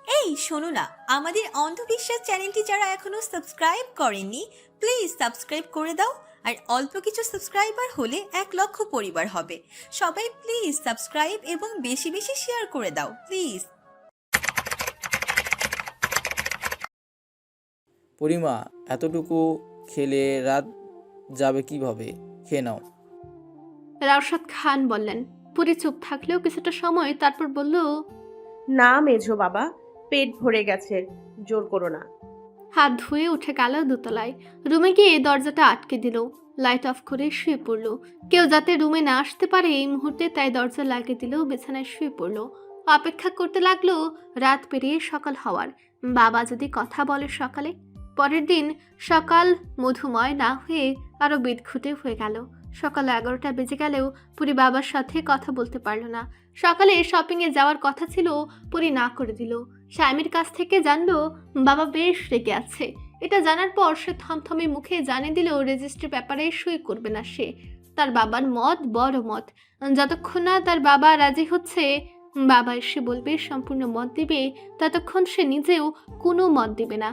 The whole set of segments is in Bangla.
এই শোনো না, আমাদের অন্ধবিশ্বাস চ্যানেলটি যারা এখনো সাবস্ক্রাইব করেননি, প্লিজ সাবস্ক্রাইব করে দাও। আর অল্প কিছু সাবস্ক্রাইবার হলে 1 লক্ষ পরিবার হবে। সবাই প্লিজ সাবস্ক্রাইব এবং বেশি বেশি শেয়ার করে দাও প্লিজ। পরিমা, এতটুকু খেলে রাত যাবে কিভাবে? খেয়ে নাও। রাউসাদ খান বললেন। পুরি চুপ থাকলেও কিছুটা সময়, তারপর বলল, না মেঝো বাবা, পেট ভরে গেছে, জোর করো না। হাত ধুয়ে উঠে গেল দোতলায়। রুমে গিয়ে দরজাটা আটকে দিল, লাইট অফ করে শুয়ে পড়ল। কেউ যাতে রুমে না আসতে পারে এই মুহূর্তে, তাই দরজা লাগিয়ে দিল, বিছানায় শুয়ে পড়ল। অপেক্ষা করতে লাগলো রাত পেরিয়ে সকাল হওয়ার। বাবা যদি কথা বলে সকালে। পরের দিন সকাল মধুময় না হয়ে আরো বিদঘুটে হয়ে গেল। সকাল 11টা বেজে গেলেও পুরি বাবার সাথে কথা বলতে পারল না। সকালে শপিংয়ে যাওয়ার কথা ছিল, পুরি না করে দিল। স্বামীর কাছ থেকে জানলো বাবা বেশ রেগে আছে। এটা জানার পর সে থমথমে মুখে জানিয়ে দিল রেজিস্ট্রি পেপারে সই করবে না সে। তার বাবার মত বড় মত, যতক্ষণ না তার বাবা রাজি হচ্ছে, বাবা এসে বলবে সম্পূর্ণ মত দিবে, ততক্ষণ সে নিজেও কোনো মত দিবে না।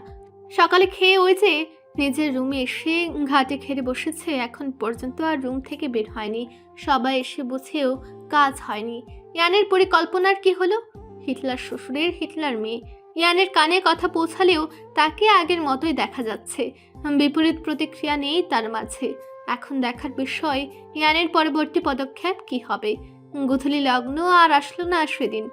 সকালে খেয়ে ওই যে নিজের রুমে এসে ঘাটে খেতে বসেছে, এখন পর্যন্ত আর রুম থেকে বের হয়নি। সবাই এসে বুঝেও কাজ হয়নি। ইয়ানের পরিকল্পনার কি হলো? হিটলার শ্বশুরের হিটলার মেয়ে। ইয়ানের কানে কথা পৌঁছালেও তাকে আগের মতোই দেখা যাচ্ছে, বিপরীত প্রতিক্রিয়া নেই তার মাঝে। এখন দেখার বিষয় ইয়ানের পরবর্তী পদক্ষেপ কি হবে। গোধূলি লগ্ন আর আসলো না সেদিন।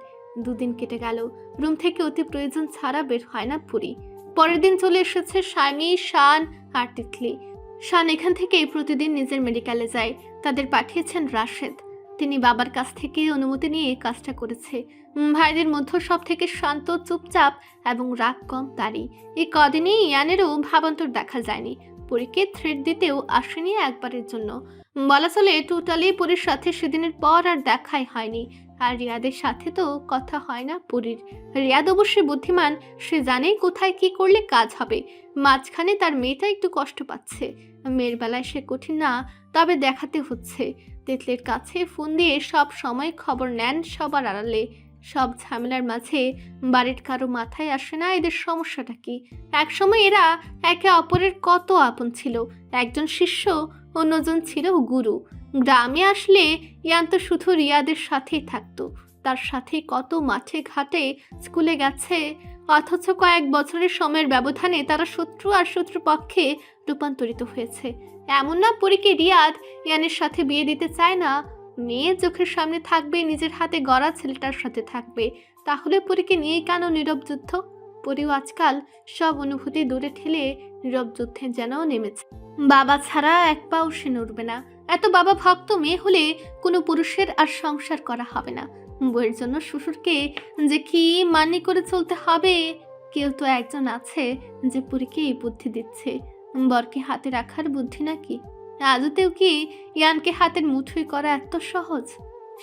2 দিন কেটে গেল, রুম থেকে অতি প্রয়োজন ছাড়া বের হয় না পুরি। পরের দিন চলে এসেছে স্বামী, শান আর তিতলি। শান এখান থেকে প্রতিদিন নিজের মেডিকেলে যায়। তাদের পাঠিয়েছেন রাশেদ। তিনি বাবার কাছ থেকে অনুমতি নিয়ে কাজটা করেছে। ভাইদের মধ্যে সব থেকে শান্ত, চুপচাপ এবং রাগ কম তারই। এই কদিনেই ইয়ানেরও ভাবান্তর দেখা যায়নি। পরীকে থ্রেড দিতেও আসেনি একবারের জন্য। বলা চলে টোটালি পরীর সাথে সেদিনের পর আর দেখাই হয়নি। আর রিয়াদের সাথে তো কথা হয় না পুরীর। রিয়াদ অবশ্যই বুদ্ধিমান, সে জানে কোথায় কি করলে কাজ হবে। মাঝখানে তার মেয়েটা একটু কষ্ট পাচ্ছে। মেয়ের বেলায় সে কঠিন না, তবে দেখাতে হচ্ছে। তেতলের কাছে ফোন দিয়ে সব সময় খবর নেন সবার আড়ালে। সব ঝামেলার মাঝে বাড়ির কারো মাথায় আসে না এদের সমস্যাটা কি। একসময় এরা একে অপরের কত আপন ছিল, একজন শিষ্য, অন্যজন ছিল গুরু। গ্রামে আসলে ইয়ান তো শুধু রিয়াদের সাথেই থাকতো, তার সাথে কত মাঠে ঘাটে স্কুলে গেছে। অথচ কয়েক বছরের সময়ের ব্যবধানে তারা শত্রু আর শত্রুপক্ষে রূপান্তরিত হয়েছে। এমন না পরীকে রিয়াদ ইয়ানের সাথে বিয়ে দিতে চায় না, মেয়ে চোখের সামনে থাকবে, নিজের হাতে গড়া ছেলেটার সাথে থাকবে। তাহলে পরীকে নিয়ে কেন নীরব যুদ্ধ? পরীও আজকাল সব অনুভূতি দূরে ঠেলে নীরব যুদ্ধে যেন নেমেছে। বাবা ছাড়া এক পাও সে নড়বে না। এত বাবা ভক্ত মেয়ে হলে কোনো পুরুষের আর সংসার করা হবে না। বইয়ের জন্য শ্বশুরকে যে কি মানি করে চলতে হবে। কেউ তো একজন আছে যে পুরীকে এই বুদ্ধি দিচ্ছে। বরকে হাতে রাখার বুদ্ধি নাকি? আদতেও কি ইয়ানকে হাতের মুঠোয় করা এত সহজ?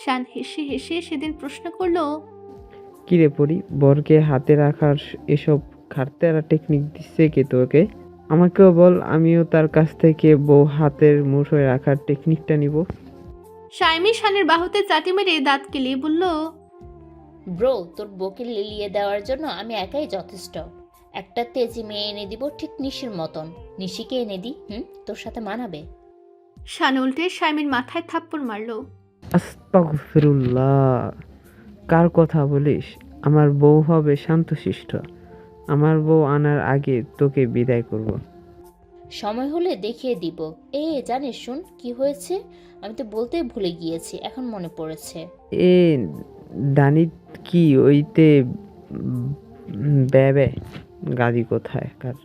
শান হেসে হেসে সেদিন প্রশ্ন করলো, কিরে পড়ি, বরকে হাতে রাখার এসব খাটতেরা টেকনিক দিচ্ছে কে তোকে? আমাকেও বল, আমিও তার কাছ থেকে বউ হাতের মুঠোয় রাখার টেকনিকটা নিব। শাইমি শানের বাহুতে চাটি মেরে দাঁত কেলিয়ে বলল, ব্রো, তোর বউকে লিলিয়ে দেওয়ার জন্য আমি একাই যথেষ্ট। একটা তেজি মেয়ে এনে দিব, ঠিক নিশির মতন। নিশিকে এনে দি, তোর সাথে মানাবে। শান উল্টে শাইমির মাথায় থাপ্পড় মারলো। আস্তাগফিরুল্লাহ, কার কথা বলিস? আমার বউ হবে শান্তশিষ্ট। আমার বউ আনার আগে তোকে বিদায় করব। সময় হলে দেখিয়ে দিব। জানিস শুন কি হয়েছে? আমি তো বলতেই ভুলে গিয়েছি, এখন মনে পড়েছে। এ দানিত কি ওইতে ব্যাবে গাদি কোথায় কার?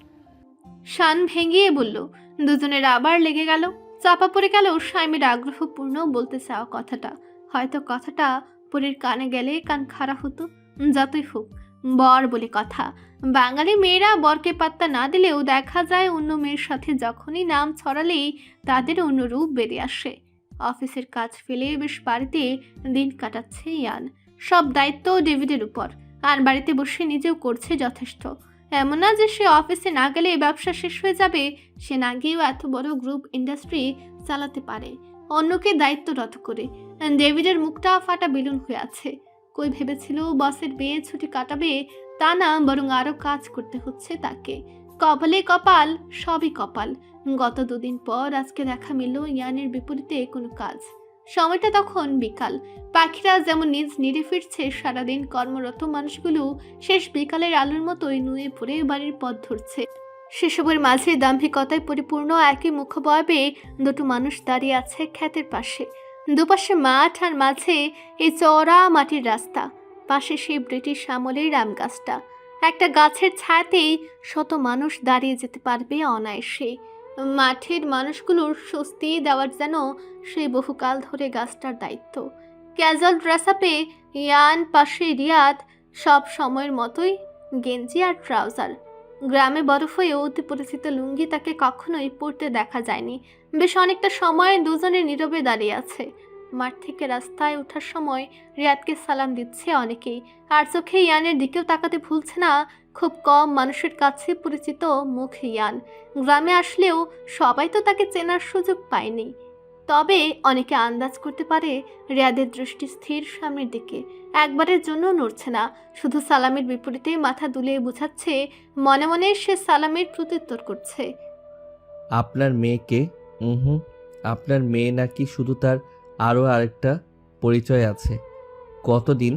শান ভেঙিয়ে বলল। দুজনের আবার লেগে গেল। চাপা পড়ে গেল শাইমির আগ্রহপূর্ণ বলতে চাওয়া কথাটা। হয়তো কথাটা পরীর কানে গেলে কান খাড়া হতো। যতই হোক, বর বলে কথা। বাঙালি মেয়েরা বরকে পাত্তা না দিলেও দেখা যায় অন্য মেয়ের সাথে যখনই নাম ছড়ালেই তাদের অন্য রূপ বেরিয়ে আসে। অফিসের কাজ ফেলে বেশ বাড়িতে দিন কাটাচ্ছে ইয়ান। সব দায়িত্ব ডেভিডের উপর, আর বাড়িতে বসে নিজেও করছে যথেষ্ট। এমন না যে সে অফিসে না গেলে ব্যবসা শেষ হয়ে যাবে। সে না গিয়েও এত বড় গ্রুপ ইন্ডাস্ট্রি চালাতে পারে অন্যকে দায়িত্বরত করে। ডেভিডের মুখটা ফাটা বেলুন হয়ে আছে। কই ভেবেছিল বসের বিয়ে ছুটি কাটাবে, তা না, বরং আরো কাজ করতে হচ্ছে তাকে। কপালে কপাল, সবই কপাল। গত 2 দিন পর আজকে দেখা মিলল ইয়ানের বিপরীতে কোনো কাজ। সময়টা তখন বিকাল। পাখিরা যেমন নিজ নিরে ফিরছে, সারাদিন কর্মরত মানুষগুলো শেষ বিকালের আলোর মতোই নুয়ে পড়ে বাড়ির পথ ধরছে। সেসবের মাঝে দাম্ভিকতায় পরিপূর্ণ একই মুখবয়বে দুটো মানুষ দাঁড়িয়ে আছে ক্ষেতের পাশে। দুপাশে মাঠ আর মাঝে এই চওড়া মাটির রাস্তা, পাশে সেই ব্রিটিশ আমলের আম গাছটা। একটা গাছের ছায়াতেই শত মানুষ দাঁড়িয়ে যেতে পারবে অনায়াসে। মাঠের মানুষগুলোর স্বস্তি দেওয়ার যেন সেই বহুকাল ধরে গাছটার দায়িত্ব। ক্যাজুয়াল ড্রেস আপে ইয়ান, পাশে রিয়াদ, সব সময়ের মতোই গেঞ্জি আর ট্রাউজার। গ্রামে বরফ হয়েও অতি পরিচিত লুঙ্গি তাকে কখনোই পরতে দেখা যায়নি। বেশ অনেকটা সময় দুজনে নীরবে দাঁড়িয়ে আছে। মাঠ থেকে রাস্তায় ওঠার সময় রিয়াদকে সালাম দিচ্ছে অনেকেই, আর চোখে ইয়ানের দিকেও তাকাতে ভুলছে না। খুব কম মানুষের কাছে পরিচিত মুখ ইয়ান। গ্রামে আসলেও সবাই তো তাকে চেনার সুযোগ পায়নি। তবে অনেকে আন্দাজ করতে পারে রিয়াদের দৃষ্টি স্থির সামনের দিকে, একবারের জন্য নড়ছে না। শুধু সালামের বিপরীতে মাথা দুলিয়ে বোঝাচ্ছে, মনে মনে সে সালামের প্রত্যুত্তর করছে। আপনার মেয়েকে? আপনার মেয়ে নাকি শুধু তার আরও আরেকটা পরিচয় আছে? কতদিন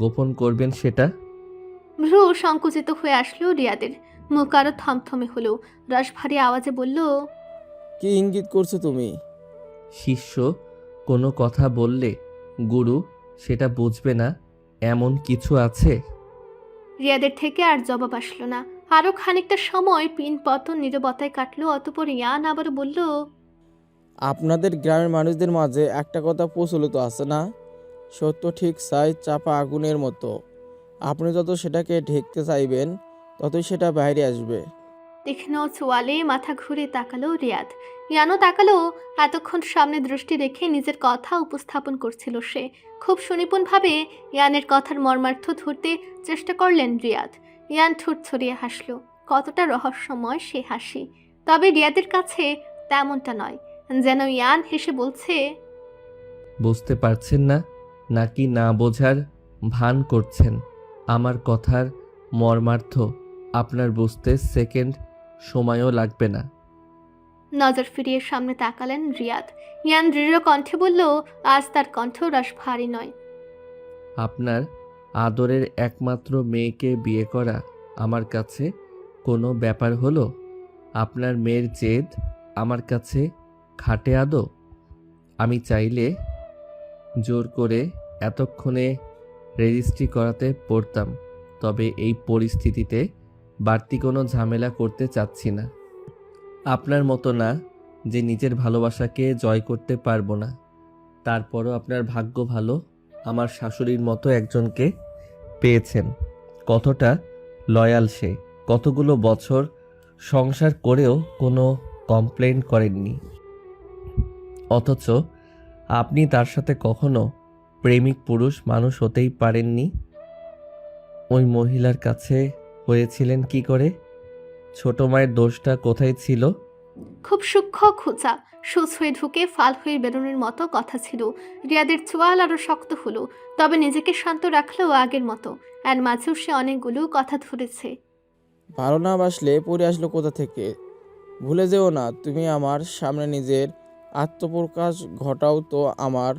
গোপন করবেন সেটা? ভ্রু সংকুচিত হয়ে আসলো রিয়াদের, মুখ আরো থমথমে হলো। রসভারী আওয়াজে বলল, কি ইঙ্গিত করছো তুমি? শিষ্য কোনো কথা বললে গুরু সেটা বুঝবে না, এমন কিছু আছে? রিয়াদের থেকে আর জবাব আসলো না। আরো খানিকটা সময় পিন পতন নীরবতায় কাটলো। অতপর ইয়ান আবার বলল, আপনাদের গ্রামের মানুষদের মাঝে একটা কথা প্রচলিত আছে না, সত্য ঠিক চাই চাপা আগুনের মতো। আপনি যত সেটাকে ঢেকতে চাইবেন ততই সেটা বাইরে আসবে। তীক্ষ্ণ চোয়ালে মাথা ঘুরে তাকালো রিয়াদ। ইয়ানও তাকালো। এতক্ষণ সামনে দৃষ্টি রেখে নিজের কথা উপস্থাপন করছিল সে। খুব সুনিপুণভাবে ইয়ানের কথার মর্মার্থ ধরতে চেষ্টা করলেন রিয়াদ। ইয়ান ঠোঁট ছড়িয়ে হাসলো। কতটা রহস্যময় সে হাসি, তবে রিয়াদের কাছে তেমনটা নয়। যেন ইয়ান হেসে বলছে, বুঝতে পারছেন না, নাকি না বোঝার ভান করছেন? আমার কথার মর্মার্থ আপনার বুঝতে সেকেন্ড সময়ও লাগবে না। নজর ফিরিয়ে সামনে তাকালেন রিয়াদ। ইয়ান দৃঢ় কণ্ঠে বলল, আজ তার কণ্ঠ রস ভারী নয়। আপনার আদরের একমাত্র মেয়েকে বিয়ে করা আমার কাছে কোনো ব্যাপার হলো? আপনার মেয়ের জেদ আমার কাছে খাটে আদৌ? আমি চাইলে জোর করে এতক্ষণে রেজিস্ট্রি করাতে পারতাম, তবে এই পরিস্থিতিতে বাড়তি কোনো ঝামেলা করতে চাচ্ছি না। আপনার মতো না যে নিজের ভালোবাসাকে জয় করতে পারবো না। তারপরও আপনার ভাগ্য ভালো, আমার শাশুড়ির মতো একজনকে পেয়েছেন। কতটা লয়াল সে, কতগুলো বছর সংসার করেও কোনো কমপ্লেইন করেননি। অথচ আপনি তার সাথে কখনো প্রেমিক পুরুষ মানুষ হতেই পারেননি। ওই মহিলার কাছে হয়েছিলেন কি করে? ছোট মায়ের দোষটা কোথায় ছিল? খুব সূক্ষ্ম খোঁচা, সোজ হয়ে ঢুকে ফাল হয়ে বেরোনোর মতো কথা ছিল। রিয়াদের চোয়াল আরো শক্ত হলো, তবে নিজেকে শান্ত রাখলেও আগের মতো। আর মাঝেও সে অনেকগুলো কথা ধরেছে। ভালো না বাসলে পড়ে আসলো কোথা থেকে? ভুলে যেও না, তুমি আমার সামনে নিজের আত্মপ্রকাশ ঘটাও তো আমার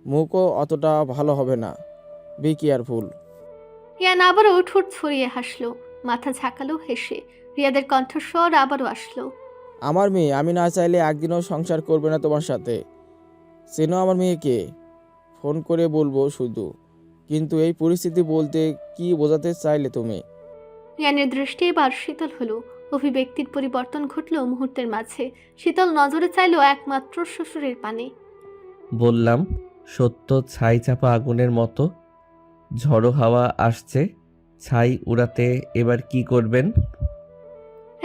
মুখও অতটা ভালো হবে না। Be careful. ইয়ান আবারও ঠোঁট ছড়িয়ে হাসলো, মাথা ঝাঁকালো হেসে। রিয়াদের কণ্ঠস্বর আবারও আসলো, আমার মেয়ে, আমি না চাইলে একদিনও সংসার করবে না তোমার সাথে। চেনো আমার মেয়েকে? ফোন করে বলবো শুধু। কিন্তু এই পরিস্থিতি বলতে কি বোঝাতে চাইলে তুমি? ইয়ানের দৃষ্টি এবার শীতল হলো। অভিব্যক্তির পরিবর্তন ঘটল মুহূর্তের মাঝে। শীতল নজরে চাইলো একমাত্র শ্বশুরের পানে। বললাম সত্য ছাই চাপা আগুনের মতো। ঝড়ো হাওয়া আসছে, ছাই উড়াতে এবার কি করবেন?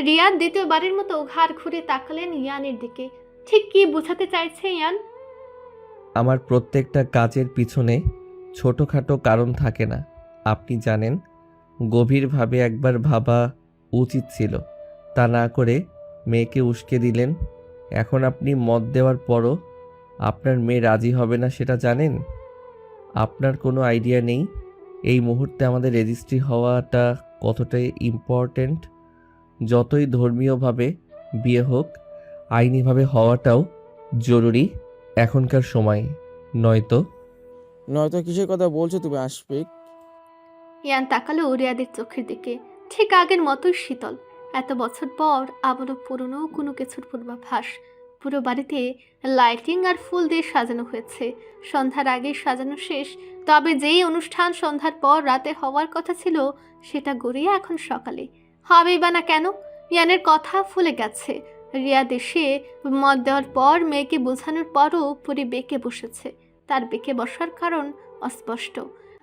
রিয়াদ দ্বিতীয়বারের মতো ঘাড় ঘুরে তাকালেন ইয়ানের দিকে। ঠিক কি বোঝাতে চাইছে ইয়ান? আমার প্রত্যেকটা কাজের পিছনে ছোটোখাটো কারণ থাকে না, আপনি জানেন। গভীরভাবে একবার ভাবা উচিত ছিল, তা না করে মেয়েকে উস্কে দিলেন। এখন আপনি মত দেওয়ার পরও আপনার মেয়ে রাজি হবে না সেটা জানেন। আপনার কোনো আইডিয়া নেই এই মুহূর্তে আমাদের রেজিস্ট্রি হওয়াটা কতটাই ইম্পর্ট্যান্ট। যতই ধর্মীয়ভাবে বিয়ে হোক, আইনিভাবে হওয়াটাও জরুরি এখনকার সময়ে, নয়তো নয়তো কিসের কথা বলছো তুমি আশফিক? ইয়ান তাকালো রিয়াদের চোখের দিকে, ঠিক আগের মতোই শীতল। এত বছর পর আবারও পুরনো কোনো কিছুর পূর্বাভাস। পুরো বাড়িতে লাইটিং আর ফুল দিয়ে সাজানো হয়েছে। সন্ধ্যার আগে সাজানো শেষ, তবে যেই অনুষ্ঠান সন্ধ্যার পর রাতে হওয়ার কথা ছিল সেটা গড়িয়ে এখন সকালে। হবেই বা না কেন? ইয়ানের কথা ফুলে গেছে। রিয়া দেশে মত দেওয়ার পর মেয়েকে বোঝানোর পরও পুরি বেঁকে বসেছে। তার বেঁকে বসার কারণ অস্পষ্ট।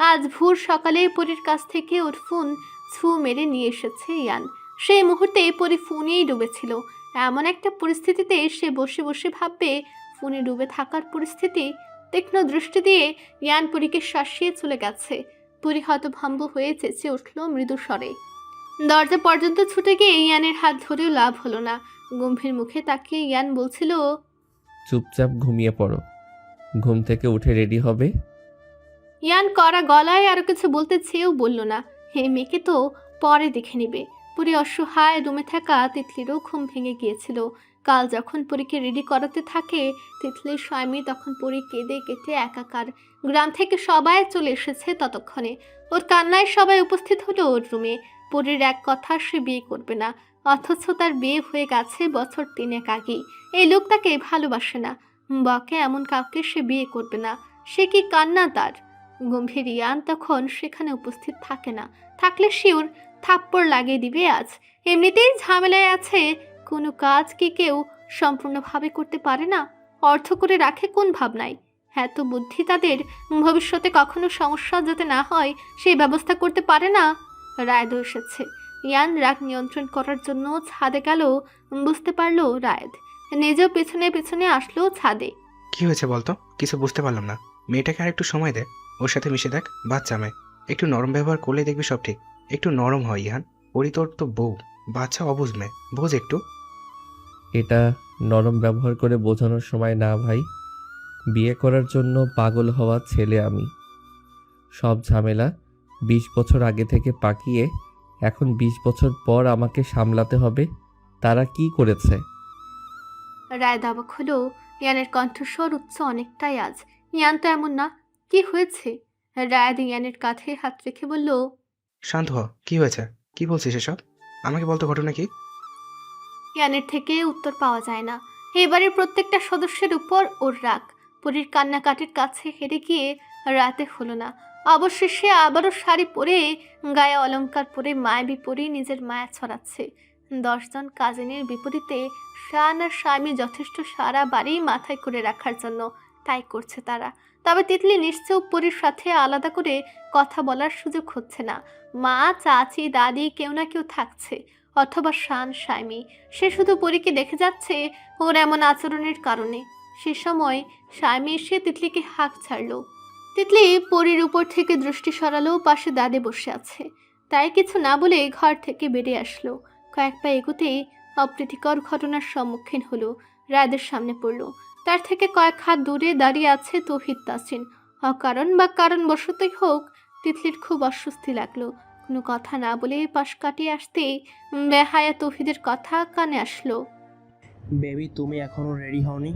আজ ভোর সকালে পরীর কাছ থেকে ওর ফোন ছু মেরে নিয়ে এসেছে ইয়ান। সেই মুহূর্তে পরী ফোনেই ডুবেছিল। এমন একটা পরিস্থিতিতে সে বসে বসে ভাববে ফোনে ডুবে থাকার পরিস্থিতি। তীক্ষ্ণ দৃষ্টি দিয়ে ইয়ান পরীকে শাসিয়ে চলে গেছে। পরী হতভম্ব হয়ে চেঁচিয়ে উঠল মৃদু স্বরে। দরজা পর্যন্ত ছুটে গিয়ে ইয়ানের হাত ধরেও লাভ হলো না। গম্ভীর মুখে তাকিয়ে ইয়ান বলছিল, চুপচাপ ঘুমিয়ে পড়ো, ঘুম থেকে উঠে রেডি হবে। ইয়ান কড়া গলায় আরো কিছু বলতে চেয়েও বলল না। হে মেয়েকে তো পরে দেখে নিবে। পুরী অসহায় রুমে থাকা তিতলিরও ঘুম ভেঙে গিয়েছিল। কাল যখন পরীকে রেডি করাতে থাকে তিতলির স্বামী, তখন পরী কেঁদে কেটে একাকার। গ্রাম থেকে সবাই চলে এসেছে ততক্ষণে। ওর কান্নায় সবাই উপস্থিত হলো ওর রুমে। পরীর এক কথা, সে বিয়ে করবে না, অথচ তার বিয়ে হয়ে গেছে বছর 3 আগেই। এই লোক তাকে ভালোবাসে না, বকে এমন কাউকে সে বিয়ে করবে না। সে কি কান্না তার! গম্ভীর ইয়ান তখন সেখানে উপস্থিত থাকে না। থাকলে শিওর থাপ্পড় লাগিয়ে দিবে আজ। এমনিতেই ঝামেলায় আছে, কোনো কাজ কি কেউ সম্পূর্ণভাবে করতে পারে না? অর্থ করে রাখে কোন ভাবনায়? এত বুদ্ধি তাদের, ভবিষ্যতে কখনো সমস্যা যাতে না হয় সেই ব্যবস্থা করতে পারে না। রায়দ এসেছে। ইয়ান রাগ নিয়ন্ত্রণ করার জন্য ছাদে গেল। বুঝতে পারলো রায়দ। নিজেও পেছনে পেছনে আসলো ছাদে। কি হয়েছে বলতো? কিছু বুঝতে পারলাম না। মেয়েটাকে আর একটু সময় দে, ওর সাথে মিশে দেখ। বাচ্চা মেয়ে, একটু নরম ব্যবহার করলে দেখবি সব ঠিক। একটু নরম হয় ইহান। ওরই তোর তো বউ, বাচ্চা অবুঝ মেয়ে, বোঝ একটু। এটা নরম ব্যবহার করে বোঝানোর সময় না ভাই। বিয়ে করার জন্য পাগল হওয়া ছেলে আমি। সব ঝামেলা 20 বছর আগে থেকে পাকিয়ে এখন 20 বছর পর আমাকে সামলাতে হবে। তারা কি করেছে? রায় দাবাক হলো। ইয়ানের কণ্ঠস্বর উচ্চ অনেকটাই আজ। ইয়ান তো এমন না। কি হয়েছে? রায়দ ইয়ানের কাঁধে হাত রেখে বলল, শান্ত হ। কি হয়েছে? কি বলছিস এসব? আমাকে বলতো ঘটনা কি? ইয়ানের থেকে উত্তর পাওয়া যায় না। এবারের প্রত্যেকটা সদস্যের উপর ওর রাগ। পরীর কান্নাকাটির কাছে হেরে গিয়ে রাতে হলো না। অবশেষে আবারও শাড়ি পরে, গায়ে অলংকার পরে মায়াবী পরে নিজের মায়া ছড়াচ্ছে। 10 জন কাজিনের বিপরীতে শান আর স্বামী যথেষ্ট সারা বাড়ি মাথায় করে রাখার জন্য। তাই করছে তারা। তবে তিতলি নিশ্চয় পরীর সাথে আলাদা করে কথা বলার সুযোগ হচ্ছে না। মা, চাচি, দাদি কেউ না কেউ থাকছে, অথবা শান স্বামী। সে শুধু পরীকে দেখে যাচ্ছে ওর এমন আচরণের কারণে। সে সময় স্বামী এসে তিতলিকে হাঁক ছাড়ল। তিতলি পরীর উপর থেকে দৃষ্টি সরালো। পাশে দাদি বসে আছে, তাই কিছু না বলে ঘর থেকে বেরিয়ে আসলো। কয়েক পা এগোতেই অপ্রীতিকর ঘটনার সম্মুখীন হলো। রায়দের সামনে পড়ল। তার থেকে কয়েক হাত দূরে দাঁড়িয়ে আছে তৌহিদ তাসরিন। অকারণ বা কারণবশতই হোক, তিতলির খুব অস্বস্তি লাগলো। কোনো কথা না বলে পাশ কাটিয়ে আসতেই বেহায়া তৌহিদের কথা কানে আসলো। বেবি, তুমি এখনো রেডি হওনি?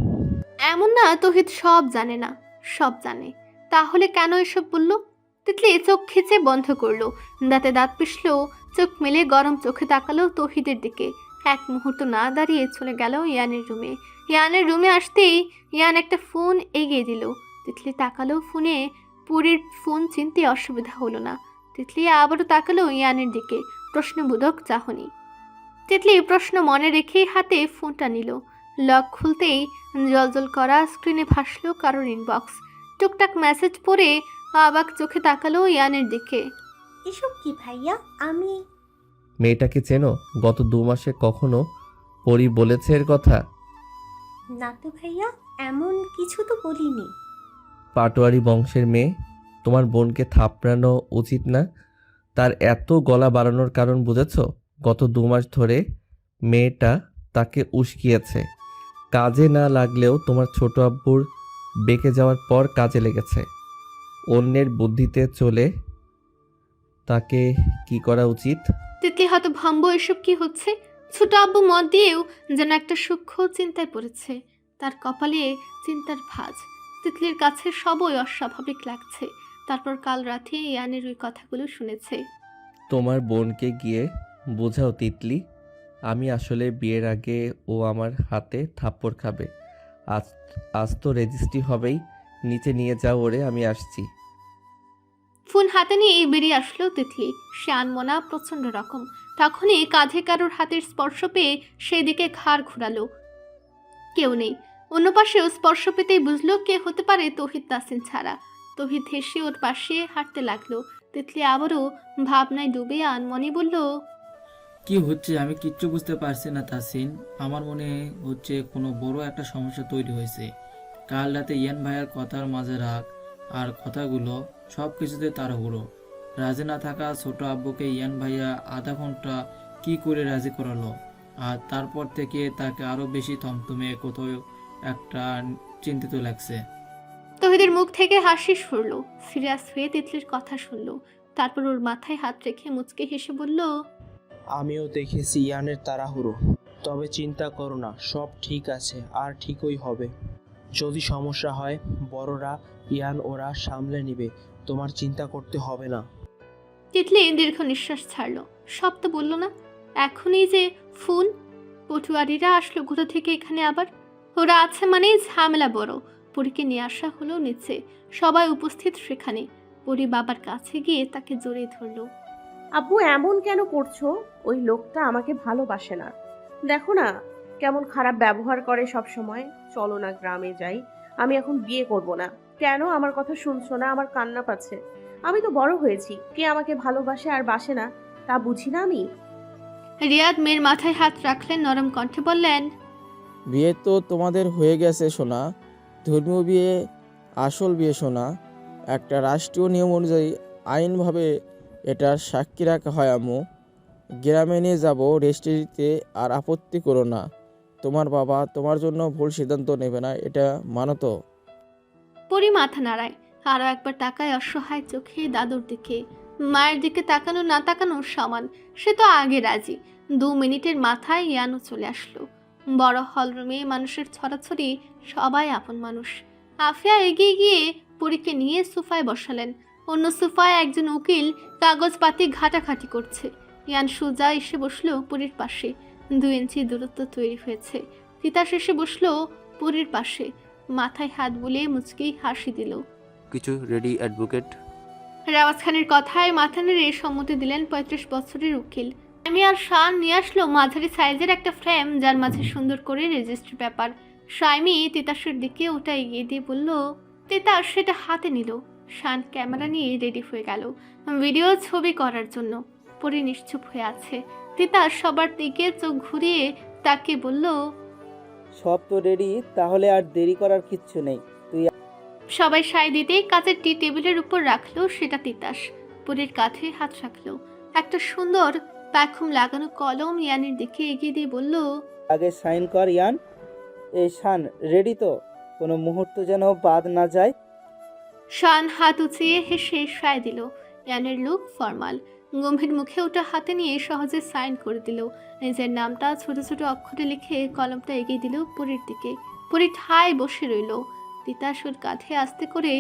এমন না তৌহিদ সব জানে না, সব জানে। তাহলে কেন এসব বলল? তিতলি চোখ খিচে বন্ধ করলো, দাঁতে দাঁত পিষলো, চোখ মেলে গরম চোখে তাকালো তৌহিদের দিকে। এক মুহূর্ত না দাঁড়িয়ে চলে গেল ইয়ানের রুমে। ইয়ানের রুমে আসতেই ইয়ান একটা ফোন এগিয়ে দিল। তিতলি তাকালো ফোনে। পুরীর ফোন চিনতে অসুবিধা হলো না। তিতলি আবারও তাকালো ইয়ানের দিকে, প্রশ্নবোধক চাহনি। তিতলি প্রশ্ন মনে রেখেই হাতে ফোনটা নিল। লক খুলতেই জলজল করা স্ক্রিনে ভাসলো কারোর ইনবক্স। টুকটাক মেসেজ পড়ে অবাক চোখে তাকালো ইয়ানের দিকে। এসব কি ভাইয়া? আমি মেয়েটাকে চেনো? গত 2 মাসে কখনো পরি বলেছে এর কথা? না তো ভাইয়া, এমন কিছু তো বলিনি। পাটোয়ারি বংশের মেয়ে, তোমার বোনকে থাপড়ানো উচিত না। তার এত গলা বাড়ানোর কারণ বুঝেছ? গত 2 মাস ধরে মেয়েটা তাকে উস্কিয়েছে। কাজে না লাগলেও তোমার ছোট আব্বুর বেঁকে যাওয়ার পর কাজে লেগেছে। অন্যের বুদ্ধিতে চলে তাকে কি করা উচিত? তিতলি হতভম্ব, এসব কি হচ্ছে? ছোট আব্বু মত দিয়েও যেন একটা সূক্ষ্ম চিন্তায় পড়েছে। তার কপালে চিন্তার ভাঁজ। তিতলির কাছে সবই অস্বাভাবিক লাগছে। তারপর কাল রাতে ইয়ানের ওই কথাগুলো শুনেছে। তোমার বোনকে গিয়ে বোঝাও তিতলি, আমি আসলে বিয়ের আগে ও আমার হাতে থাপ্পড় খাবে। আজ আজ তো রেজিস্ট্রি হবেই। নিচে নিয়ে যাও ওরে, আমি আসছি। ফোন হাতে নিয়ে বেরিয়ে আসলো তিতলি। সে আনমনা প্রচন্ড রকম। তখনই কাঁধে কারোর হাতের স্পর্শ পেয়ে সেদিকে ঘাড় ঘুরালো। কেউ নেই। অন্য পাশেও স্পর্শ পেতেই বুঝলো কে হতে পারে তৌহিদ তাসিন ছাড়া। তৌহিদ হেসে ওর পাশে হাঁটতে লাগলো। তিতলি আবারও ভাবনায় ডুবে আনমনে বলল, কি হচ্ছে আমি কিচ্ছু বুঝতে পারছি না তাসিন। আমার মনে হচ্ছে কোনো বড় একটা সমস্যা তৈরি হয়েছে। কাল রাতে ইয়ান ভাইয়ের কথার মাঝে রাগ আর কথাগুলো সব কিছুতে তাড়াহুড়ো। রাজি না থাকা ছোট আব্বুকে ইয়ান ভাইয়া আধা ঘন্টা কি করে রাজি করালো, আর তারপর থেকে তাকে আরো বেশি থমথমে কোথাও একটা চিন্তিত লাগছে। তৌহিদের মুখ থেকে হাসি সরল। সিরিয়াস হয়ে তিতলির কথা শুনলো। তারপর ওর মাথায় হাত রেখে মুচকে হেসে বলল, আমিও দেখেছি ইয়ানের তাড়াহুড়ো, তবে চিন্তা করো না, সব ঠিক আছে আর ঠিকই হবে। যদি সমস্যা হয় বড়রা ইয়ান ওরা সামলে নিবে, তোমার চিন্তা করতে হবে না। তিতলি দীর্ঘ নিঃশ্বাস ছাড়লো। সব তো বললো না। এখনই যে ফোন, পটুয়ারিরা আসলো কোথা থেকে এখানে আবার? ওরা আছে মানেই ঝামেলা বড়। পরীকে নিয়ে আসা হলো নিচে। সবাই উপস্থিত সেখানে। পরী বাবার কাছে গিয়ে তাকে জড়িয়ে ধরলো। আব্বু এমন কেন করছো? ওই লোকটা আমাকে ভালোবাসে না। দেখো না কেমন খারাপ ব্যবহার করে সব সময়। চলো না গ্রামে যাই, আমি এখন বিয়ে করব না। কেন আমার কথা শুনছো না? আমার কান্না পাচ্ছে। আমি তো বড় হয়েছি, কে আমাকে ভালোবাসে আর বাসে না তা বুঝি না আমি। রিয়াদ মেয়ের মাথায় হাত রাখলেন, নরম কণ্ঠে বললেন, বিয়ে তো তোমাদের হয়ে গেছে সোনা, ধর্মীয় বিয়ে, আসল বিয়ে সোনা। একটা রাষ্ট্রীয় নিয়ম অনুযায়ী আইনভাবে এটার সাক্ষী রাখা হয় আম্মু। গ্রামে নিয়ে যাব রেজিস্ট্রিতে, আর আপত্তি করো না। তোমার বাবা তোমার জন্য ভুল সিদ্ধান্ত নেবে না, এটা মানো তো? পরী মাথা নাড়ায়। আরো একবার তাকায় অসহায় চোখে দাদুর দিকে। মায়ের দিকে তাকানো না তাকানো সমান। সে তো আগে রাজি। 2 মিনিটের মাথায় ইয়ানো চলে আসলো। বড় হলরুমে মানুষের ছড়াছড়ি, সবাই আপন মানুষ। আফিয়া এগিয়ে গিয়ে পরীকে নিয়ে সোফায় বসালেন। অন্য সোফায় একজন উকিল কাগজপাতি ঘাটাঘাটি করছে। ইয়ান সোজা এসে বসলো পরীর পাশে। 2 ইঞ্চি দূরত্ব তৈরি হয়েছে। তিতাস এসে বসলো পরীর পাশে। মাথায় হাত বুলিয়ে মুচকি হাসি দিল। কিছু রেডি অ্যাডভোকেট? রাওয়াজ খানের কথায় মাথা নেড়ে সম্মতি দিলেন 35 বছরের উকিল। আমি আর শান নিয়ে আসলো মাঝারি সাইজের একটা ফ্রেম, যার মাঝে সুন্দর করে রেজিস্ট্রি পেপার। শাইমি তিতাসের দিকে ওটা এগিয়ে দিয়ে বলল। তিতাস সেটা হাতে নিল। শান ক্যামেরা নিয়ে রেডি হয়ে গেল ভিডিও ছবি করার জন্য। পরে নিশ্চুপ হয়ে আছে। তিতাস সবার দিকে চোখ ঘুরিয়ে তাকে বলল, সব তো রেডি, তাহলে আর দেরি করার কিচ্ছু নেই। সবাই সায় দিতেই কাচের টি টেবিলের উপর রাখলো সেটা তিতাস। পরীর কাঁধে হাত রাখলো। একটা সুন্দর প্যাখুম লাগানো কলম ইয়ানের দিকে এগিয়ে দিয়ে বলল, আগে সাইন কর ইয়ান। এই শান রেডি তো? কোনো মুহূর্ত যেন বাদ না যায়। শান হাত উঁচিয়ে হেসে সায় দিল। ইয়ানের লুক ফর্মাল। গম্ভীর মুখে ওটা হাতে নিয়ে সহজে সাইন করে দিল। নিজের নামটা ছোট ছোট অক্ষরে লিখে কলমটা এগিয়ে দিল পরীর দিকে। পরী ঠায় বসে রইল। তিতাস ওর কাঁধে আস্তে করে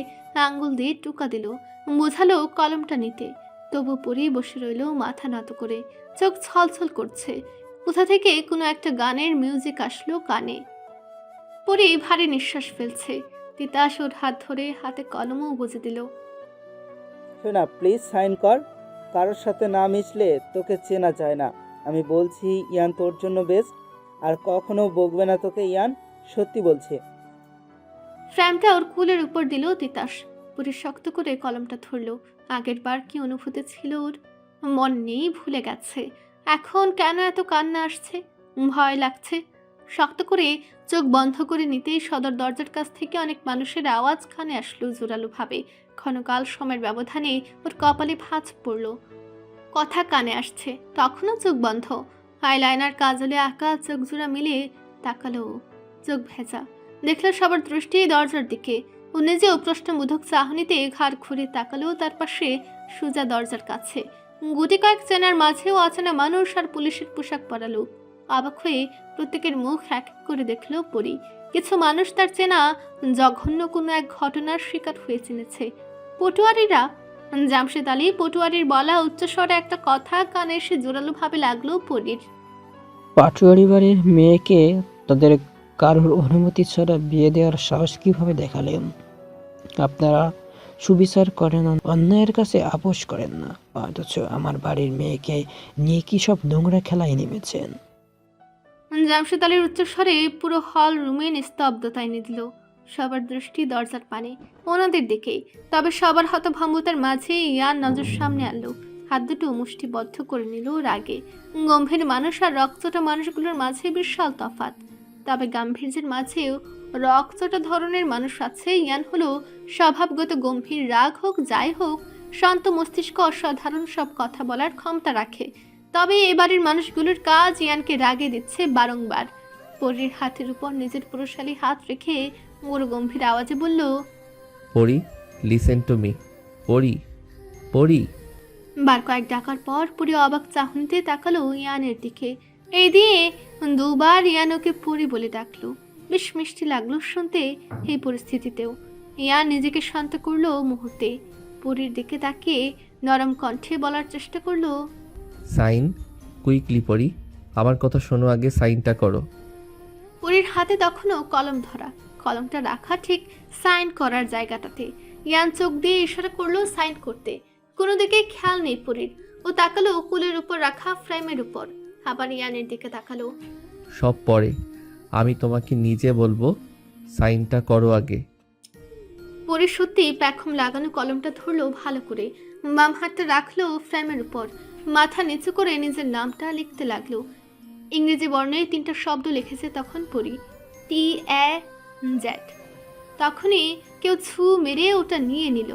আঙ্গুল দিয়ে টুকা দিল, বোঝালো কলমটা নিতে। তবু পরী বসে রইল মাথা নত করে। চোখ ছলছল করছে। কোথা থেকে কোনো একটা গানের মিউজিক আসলো কানে। পরী ভারী নিঃশ্বাস ফেলছে। তিতাস ওর হাত ধরে হাতে কলমও গুজে দিল। শোনা প্লিজ সাইন কর। কারোর সাথে না মিশলে তোকে চেনা যায় না। আমি বলছি ইয়ান তোর জন্য বেস্ট, আর কখনো বকবে না তোকে ইয়ান, সত্যি বলছে। ফ্রেমটা ওর কুলের উপর দিল তিতাস। পুরী শক্ত করে কলমটা ধরলো। আগের বার কি অনুভূতি ছিল ওর মন নেই, ভুলে গেছে। এখন কেন এত কান্না আসছে, ভয় লাগছে। শক্ত করে চোখ বন্ধ করে নিতেই সদর দরজার কাছ থেকে অনেক মানুষের আওয়াজ কানে আসলো জোরালো ভাবে। ক্ষণকাল সময়ের ব্যবধানে ওর কপালে ভাঁজ পড়ল। কথা কানে আসছে, তখনও চোখ বন্ধ। আইলাইনার কাজলে আঁকা চোখ জোড়া মিলে তাকালো। চোখ ভেজা। দেখলো সবার দৃষ্টি দরজার দিকে। ও নিজেও প্রশ্নবোধক চাহনিতে ঘাড় ঘুরে তাকালো তার পাশে সোজা দরজার কাছে। গুটি কয়েক চেনার মাঝেও অচেনা মানুষ আর পুলিশের পোশাক পরা লোক। অবাক হয়ে প্রত্যেকের মুখ এক এক করে দেখলো পরি। কিছু মানুষ তার চেনা জঘন্য কোনো এক ঘটনার শিকার হয়ে চিনেছে। পটুয়ারিরা। জামশেদ আলী পটুয়ারির বলা উচ্চস্বরে একটা কথা কানে এসে জোরালো ভাবে লাগলো পরির। পাটুয়ারি বাড়ির মেয়েকে তাদের কারোর অনুমতি ছাড়া বিয়ে দেওয়ার সাহস কিভাবে দেখালেন? আপনারা সুবিচার করেন, অন্যায়ের কাছে আপোষ করেন না, অথচ আমার বাড়ির মেয়েকে নিয়ে কি সব নোংরা খেলায় নেমেছেন? জামশেদ আলীর উচ্চস্বরে পুরো হল রুমে নিস্তব্ধতা এনে দিল। সবার দৃষ্টি দরজার পানে ওনাদের দিকেই। তবে সবার হতভম্বতার মাঝে ইয়ান নজর সামনে আনলো। হাত দুটো মুষ্টিবদ্ধ করে নিল রাগে। গম্ভীর মানুষ আর রক্তচোটা মানুষগুলোর মাঝে বিশাল তফাৎ। তবে গাম্ভীর্যের মাঝেও রক্তচোটা ধরনের মানুষ আছে। ইয়ান হলো স্বভাবগত গম্ভীর। রাগ হোক যাই হোক, শান্ত মস্তিষ্ক অসাধারণ সব কথা বলার ক্ষমতা রাখে। তবে এবারের মানুষগুলোর কাজ ইয়ানকে রাগে দিচ্ছে বারংবার। পরীর হাতের উপর নিজের পুরুষালী হাত রেখে ওর গম্ভীর আওয়াজে বলল, পরি, লিসেন টু মি। পরি, পরি। বার কয়েক ডাকার পর পুরী অবাক চাহনিতে তাকালো ইয়ানের দিকে। এই দিয়ে দুবার ইয়ান ওকে পরি বলে ডাকলো। বেশ মিষ্টি লাগলো শুনতে এই পরিস্থিতিতেও। ইয়ান নিজেকে শান্ত করলো মুহূর্তে। পরীর দিকে তাকিয়ে নরম কণ্ঠে বলার চেষ্টা করলো, সাইন কুইকলি পরি, আমার কথা শোনো, আগে সাইনটা করো। পরীর হাতে তখনও কলম ধরা, কলমটা রাখা ঠিক সাইন করার জায়গাটাতে। ইয়ান চোখ দিয়ে ইশারা করলো সাইন করতে। কোনো দিকে খেয়াল নেই পরীর। ও তাকালো কুলের উপর রাখা ফ্রেমের উপর, আবার ইয়ানের দিকে তাকালো। সব পরে, আমি তোমাকে নিজে বলবো, সাইনটা করো আগে। পরে সত্যি প্যাখম লাগানো কলমটা ধরলো ভালো করে। বাম হাতটা রাখলো ফ্রেমের উপর, মাথা নিচু করে নিজের নামটা লিখতে লাগলো। ইংরেজি বর্ণে 3টা শব্দ লিখেছে তখন পরি, TAZ। তখনই কেউ ছু মেরে ওটা নিয়ে নিল।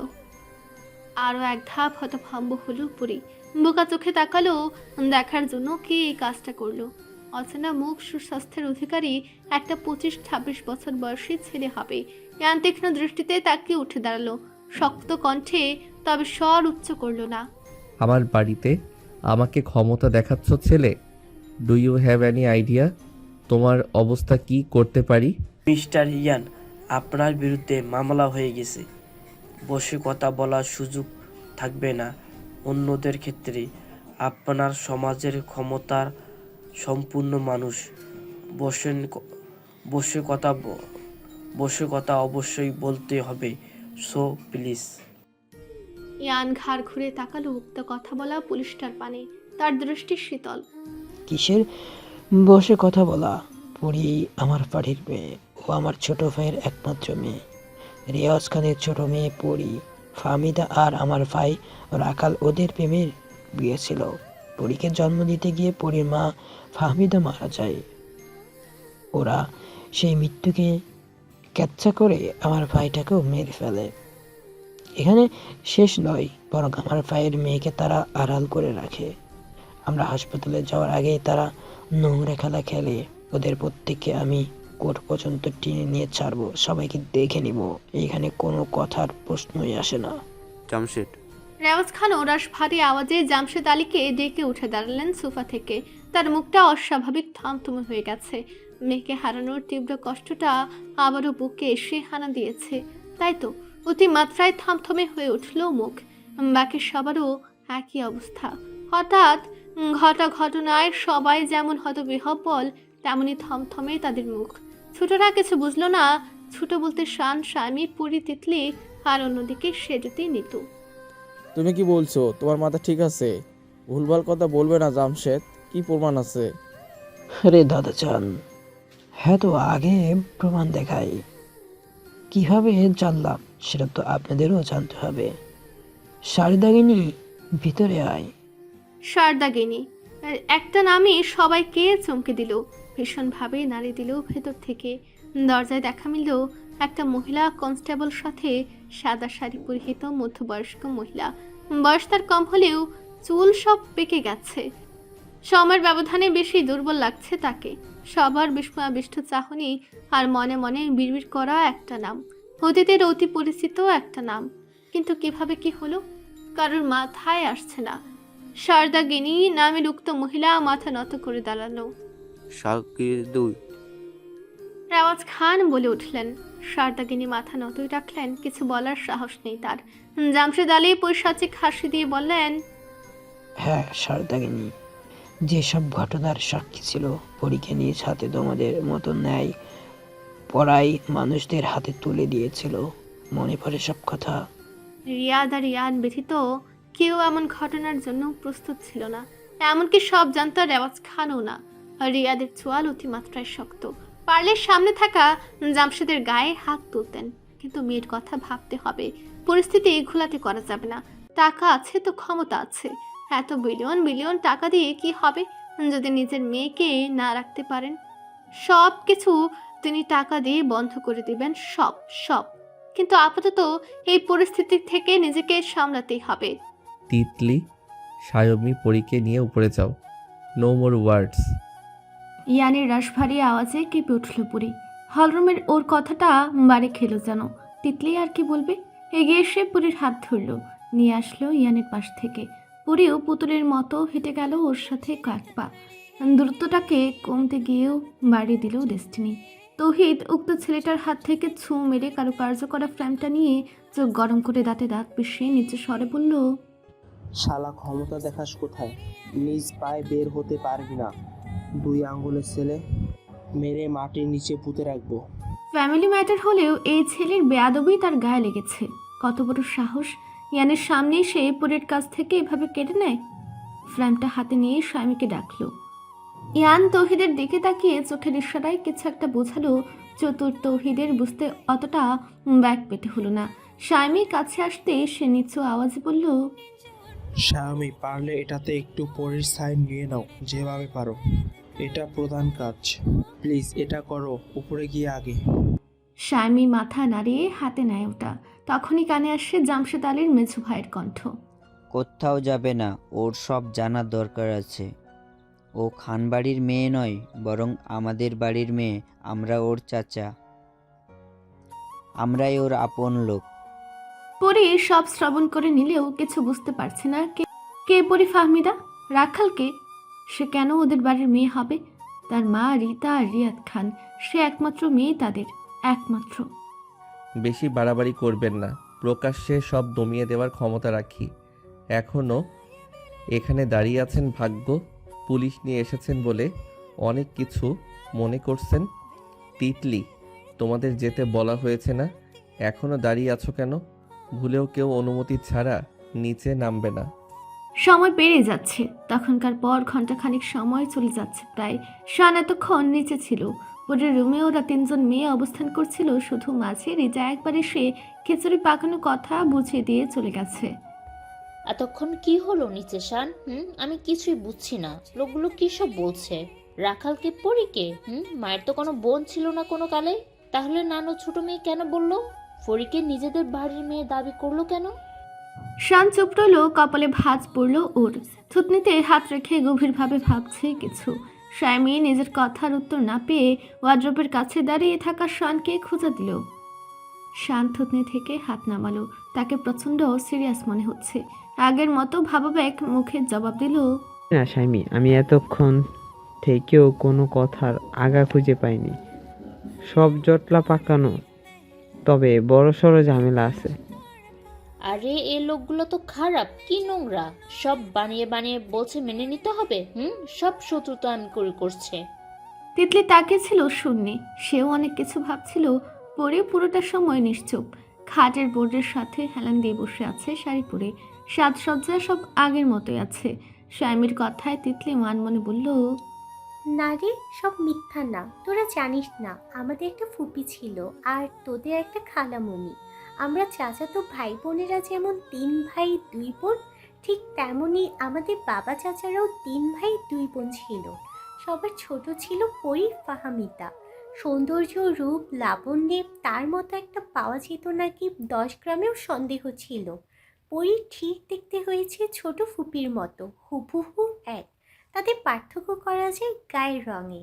আরও এক ধাপ হতভম্ব হলো পরি। বোকা চোখে তাকালো দেখার জন্য কে এই কাজটা করলো। অচেনা মুখ, সুস্বাস্থ্যের অধিকারী একটা 25-26 বছর বয়সী ছেলে হবে। ইয়ান তীক্ষ্ণ দৃষ্টিতে তাকিয়ে উঠে দাঁড়ালো শক্ত কণ্ঠে, তবে স্বর উচ্চ করলো না। আমার বাড়িতে আমাকে ক্ষমতা দেখাচ্ছ ছেলে? Do you have any idea তোমার অবস্থা কি করতে পারি? মিস্টার ইয়ান, আপনার বিরুদ্ধে মামলা হয়ে গেছে। বসে কথা বলার সুযোগ থাকবে না। অন্যদের ক্ষেত্রে আপনার সমাজের ক্ষমতার সম্পূর্ণ মানুষ বসে কথা অবশ্যই বলতে হবে। So please. ইয়ান ঘাড় ঘুরে তাকালো উক্ত কথা বলা পুলিশটার পানে। তার দৃষ্টি শীতল। কিসের বসে কথা বলা? পরি আমার বাড়ির মেয়ে, ও আমার ছোট ভাইয়ের একমাত্র মেয়ে। রিয়াজ খানের ছোট মেয়ে পরি, ফাহমিদা আর আমার ভাই রাকাল, ওদের প্রেমের বিয়ে ছিল। পরীকে জন্ম দিতে গিয়ে পরীর মা ফাহমিদা মারা যায়। ওরা সেই মৃত্যুকে ক্যাচ্ছা করে আমার ভাইটাকেও মেরে ফেলে। এখানে শেষ নয়, বরং আমার ভাইয়ের মেয়েকে তারা আড়াল করে রাখে। আমরা হাসপাতালে যাওয়ার আগেই তারা নোংরা খেলা খেলে। ওদের প্রত্যেককে আমি কোর্ট পর্যন্ত টেনে নিয়ে ছাড়বো, সবাইকে দেখে নিব। এখানে কোনো কথার প্রশ্নই আসে না। জামশেদ, রেওয়াজ খান ওরাস ভারী আওয়াজে জামশেদ আলীকে ডেকে উঠে দাঁড়ালেন সোফা থেকে। তার মুখটা অস্বাভাবিক থমথমে হয়ে গেছে। মেয়েকে হারানোর তীব্র কষ্টটা আবারও বুকে এসে হানা দিয়েছে। তাই তো অতিমাত্রায় থমথমে হয়ে উঠল মুখ। বাকি সবারও একই অবস্থা। হঠাৎ ঘটা ঘটনায় সবাই যেমন হতবিহ্বল, তেমনি থমথমে তাদের মুখ। ছোটরা কিছু বুঝলো না। ছোট বলতে শান, স্বামী, পুরী, তিতলি, আর অন্যদিকে সেজুতি, নিতু। তুমি কি বলছো? তোমার মাথা ঠিক আছে? ভুলভাল কথা বলবে না জামশেদ। কি প্রমাণ আছে? আরে দাদা চান, হ্যাঁ তো আগে প্রমাণ দেখাই। কিভাবে জানলাম সেটা তো আপনাদেরও জানতে হবে। শারদাগিনী, ভিতরে আয়। শারদাগিনী একটা নামে সবাইকে চমকে দিল, ভীষণভাবে নাড়ি দিল ভেতর থেকে। দরজায় দেখা মিলল একটা মহিলা কনস্টেবল সাথে, সাদা শাড়ি পরিহিত মধ্যবয়স্ক মহিলা। বয়স তার কম হলেও চুল সব পেকে গেছে। সময়ের ব্যবধানে বেশি দুর্বল লাগছে তাকে। সবার বিস্ময়াবিষ্ট চাহনি আর মনে মনে বিড়বিড় করা একটা নাম, অতীতের অতি পরিচিত একটা নাম, কিন্তু কিভাবে কি হলো কারোর মাথায় আসছে না। শারদাগিনী নামের উক্ত মহিলা মাথা নত করে দাঁড়ালো। শাকির 2। রেওয়াজ খান বলে উঠলেন। শারদাগিনী মাথা নতই রাখলেন, কিছু বলার সাহস নেই তার। জামশেদ আলী পৈশাচিক হাসি দিয়ে বললেন, হ্যাঁ শারদাগিনী, যেসব ঘটনার সাক্ষী ছিল পরীকে নিজ হাতে তোমাদের মতো ন্যায় পড়াই মানুষদের হাতে তুলে দিয়েছিল, মনে পড়ে সব কথা? রিয়াদ আর রিয়ান ব্যতীত কেউ এমন ঘটনার জন্য প্রস্তুত ছিল না। এমনকি সব জানত রেওয়াজ খানও না। আর রিয়াদের চোয়াল অতিমাত্রায় শক্ত, পারলে সামনে থাকা জামশেদের গায়ে হাত তুলতেন। কিন্তু মেয়ের কথা ভাবতে হবে, পরিস্থিতি ঘোলাতে করা যাবে না। টাকা আছে তো ক্ষমতা আছে, এত বিলিয়ন বিলিয়ন টাকা দিয়ে কি হবে যদি নিজের মেয়েকে না রাখতে পারেন? সব কিছু তিনি টাকা দিয়ে বন্ধ করে দিবেন, সব সব। কিন্তু আপাতত এই পরিস্থিতি থেকে নিজেকে সামলাতেই হবে। তিতলি, সায়মী পরীকে নিয়ে উপরে যাও। নো মোর ওয়ার্ডস। ইয়ানের রাশভারী আওয়াজে কেঁপে উঠল পুরী। হলরুমের ওর কথাটা বাড়ি খেলো যেন। তিতলি আর কি বলবে? এগিয়ে এসে পুরীর হাত ধরল, নিয়ে আসলো ইয়ানের পাশ থেকে। পুরীও পুতুলের মতো হেঁটে গেল ওর সাথে কয়েক পা। দ্রুতটাকে কমতে গিয়েও বাড়িয়ে দিল ডেস্টিনি। তৌহিদ উক্ত ছেলেটার হাত থেকে ছু মেরে কারুকার্য করা ফ্রেমটা নিয়ে চোখ গরম করে দাঁতে দাঁত পিষিয়ে নিচে স্বরে বলল, শালা ক্ষমতা দেখাস কোথায়? নিজ পায়ে বের হতে পারবি না। 2 আঙ্গুলের ছেলে, মেরে মাটির নিচে পুঁতে রাখবো। ফ্যামিলি ম্যাটার হলেও এই ছেলের বেয়াদবি তার গায়ে লেগেছে। কত বড় সাহস, ইয়ানের সামনে সে পুরের কাছ থেকে এভাবে কেড়ে নেয়। ফ্রেমটা হাতে নিয়ে স্বামীকে ডাকলো। ইয়ান তৌহিদের দিকে তাকিয়ে চোখের ইশারায় কিছু একটা বোঝালো। চতুর তৌহিদের বুঝতে অতটা ব্যাগ পেতে হলো না। স্বামীর কাছে আসতে সে নিচু আওয়াজে বলল, স্বামী, পারলে এটাতে একটু পরের সাইন নিয়ে নাও, যেভাবে পারো। এটা প্রধান কাজ, প্লিজ এটা করো। উপরে গিয়ে আগে। স্বামী মাথা নাড়িয়ে হাতে নেয় ওটা। তখনই কানে আসে জামশেদ আলীর মেঝু ভাইয়ের কণ্ঠ। কোথাও যাবে না, ওর সব জানার দরকার আছে। ও খানবাড়ির মেয়ে নয়, বরং আমাদের বাড়ির মেয়ে। আমরা ওর চাচা, আমরাই ওর আপন লোক। পরি সব শ্রবণ করে নিলেও কিছু বুঝতে পারছে না। কে পরি? ফাহমিদা? রাখালকে? সে কেন ওদের বাড়ির মেয়ে হবে? তার মা রীতা আর রিয়াদ খান, সে একমাত্র মেয়ে তাদের, একমাত্র। বেশি বাড়াবাড়ি করবেন না, প্রকাশ্যে সব দমিয়ে দেওয়ার ক্ষমতা রাখি। এখনও এখানে দাঁড়িয়ে আছেন ভাগ্য, পুলিশ নিয়ে এসেছেন বলে অনেক কিছু মনে করছেন। তিতলি, তোমাদের যেতে বলা হয়েছে না? এখনও দাঁড়িয়ে আছো কেন? ভুলেও কেউ অনুমতি ছাড়া নিচে নামবে না। সময় পেরিয়ে যাচ্ছে, তখনকার পর ঘন্টাখানিক সময় চলে যাচ্ছে প্রায়। শান এতক্ষণ নিচে ছিল। ওদের রুমে ওরা 3 জন মেয়ে অবস্থান করছিল। শুধু মাঝে রিজা একবার এসে খিচুড়ি পাকানো কথা বুঝিয়ে দিয়ে চলে গেছে। এতক্ষণ কি হলো নিচে শান? আমি কিছুই বুঝছি না। লোকগুলো কি সব বলছে? রাখালকে পরীকে? মায়ের তো কোনো বোন ছিল না কোনো কালে। তাহলে নানু ছোট মেয়ে কেন বললো? পরীকে নিজেদের বাড়ির মেয়ে দাবি করলো কেন? শান চুপ রইল, কপালে ভাঁজ পড়ল ওর। থুতনিতে হাত রেখে গভীরভাবে ভাবছে কিছু। স্বামী নিজের কথার উত্তর না পেয়ে ওয়ার্ড্রোবের কাছে দাঁড়িয়ে থাকা শানকে খোঁজা দিল। শান থুতনি থেকে হাত নামালো। তাকে প্রচণ্ড সিরিয়াস মনে হচ্ছে। আগের মতো ভাবাবেগ মুখে জবাব দিল, না স্বামী, আমি এতক্ষণ থেকেও কোনো কথার আগা খুঁজে পাইনি। সব জটলা পাকানো, তবে বড়সড় ঝামেলা আছে। আরে এই লোকগুলো তো খারাপ, কি নোংরা। সব বানিয়ে বানিয়ে বলছে মেনে নিতে হবে। সব শত্রুতা আমি করছে। তিতলি তাকে ছিল শূন্যে। সেও অনেক কিছু ভাবছিল। পরে পুরোটা সময় নিশ্চুপ। খাটের বোর্ডের সাথে হেলান দিয়ে বসে আছে শাড়ি পরে। সাজসজ্জা সব আগের মতোই আছে। স্বামীর কথায় তিতলি মান মনে বলল, না রে, সব মিথ্যা না। তোরা জানিস না, আমাদের একটা ফুপি ছিল আর তোদের একটা খালামণি। আমরা চাচাতো ভাই বোনেরা যেমন 3 ভাই 2 বোন, ঠিক তেমনই আমাদের বাবা চাচারাও 3 ভাই 2 বোন ছিল। সবার ছোট ছিল পরি ফাহমিদা। সৌন্দর্য, রূপ, লাবণ্যে তার মতো একটা পাওয়া যেত নাকি 10 গ্রামেও সন্দেহ ছিল। পরি ঠিক দেখতে হয়েছে ছোট ফুপির মতো, হুবহু এক। তাদের পার্থক্য করা যায় গায়ের রঙে।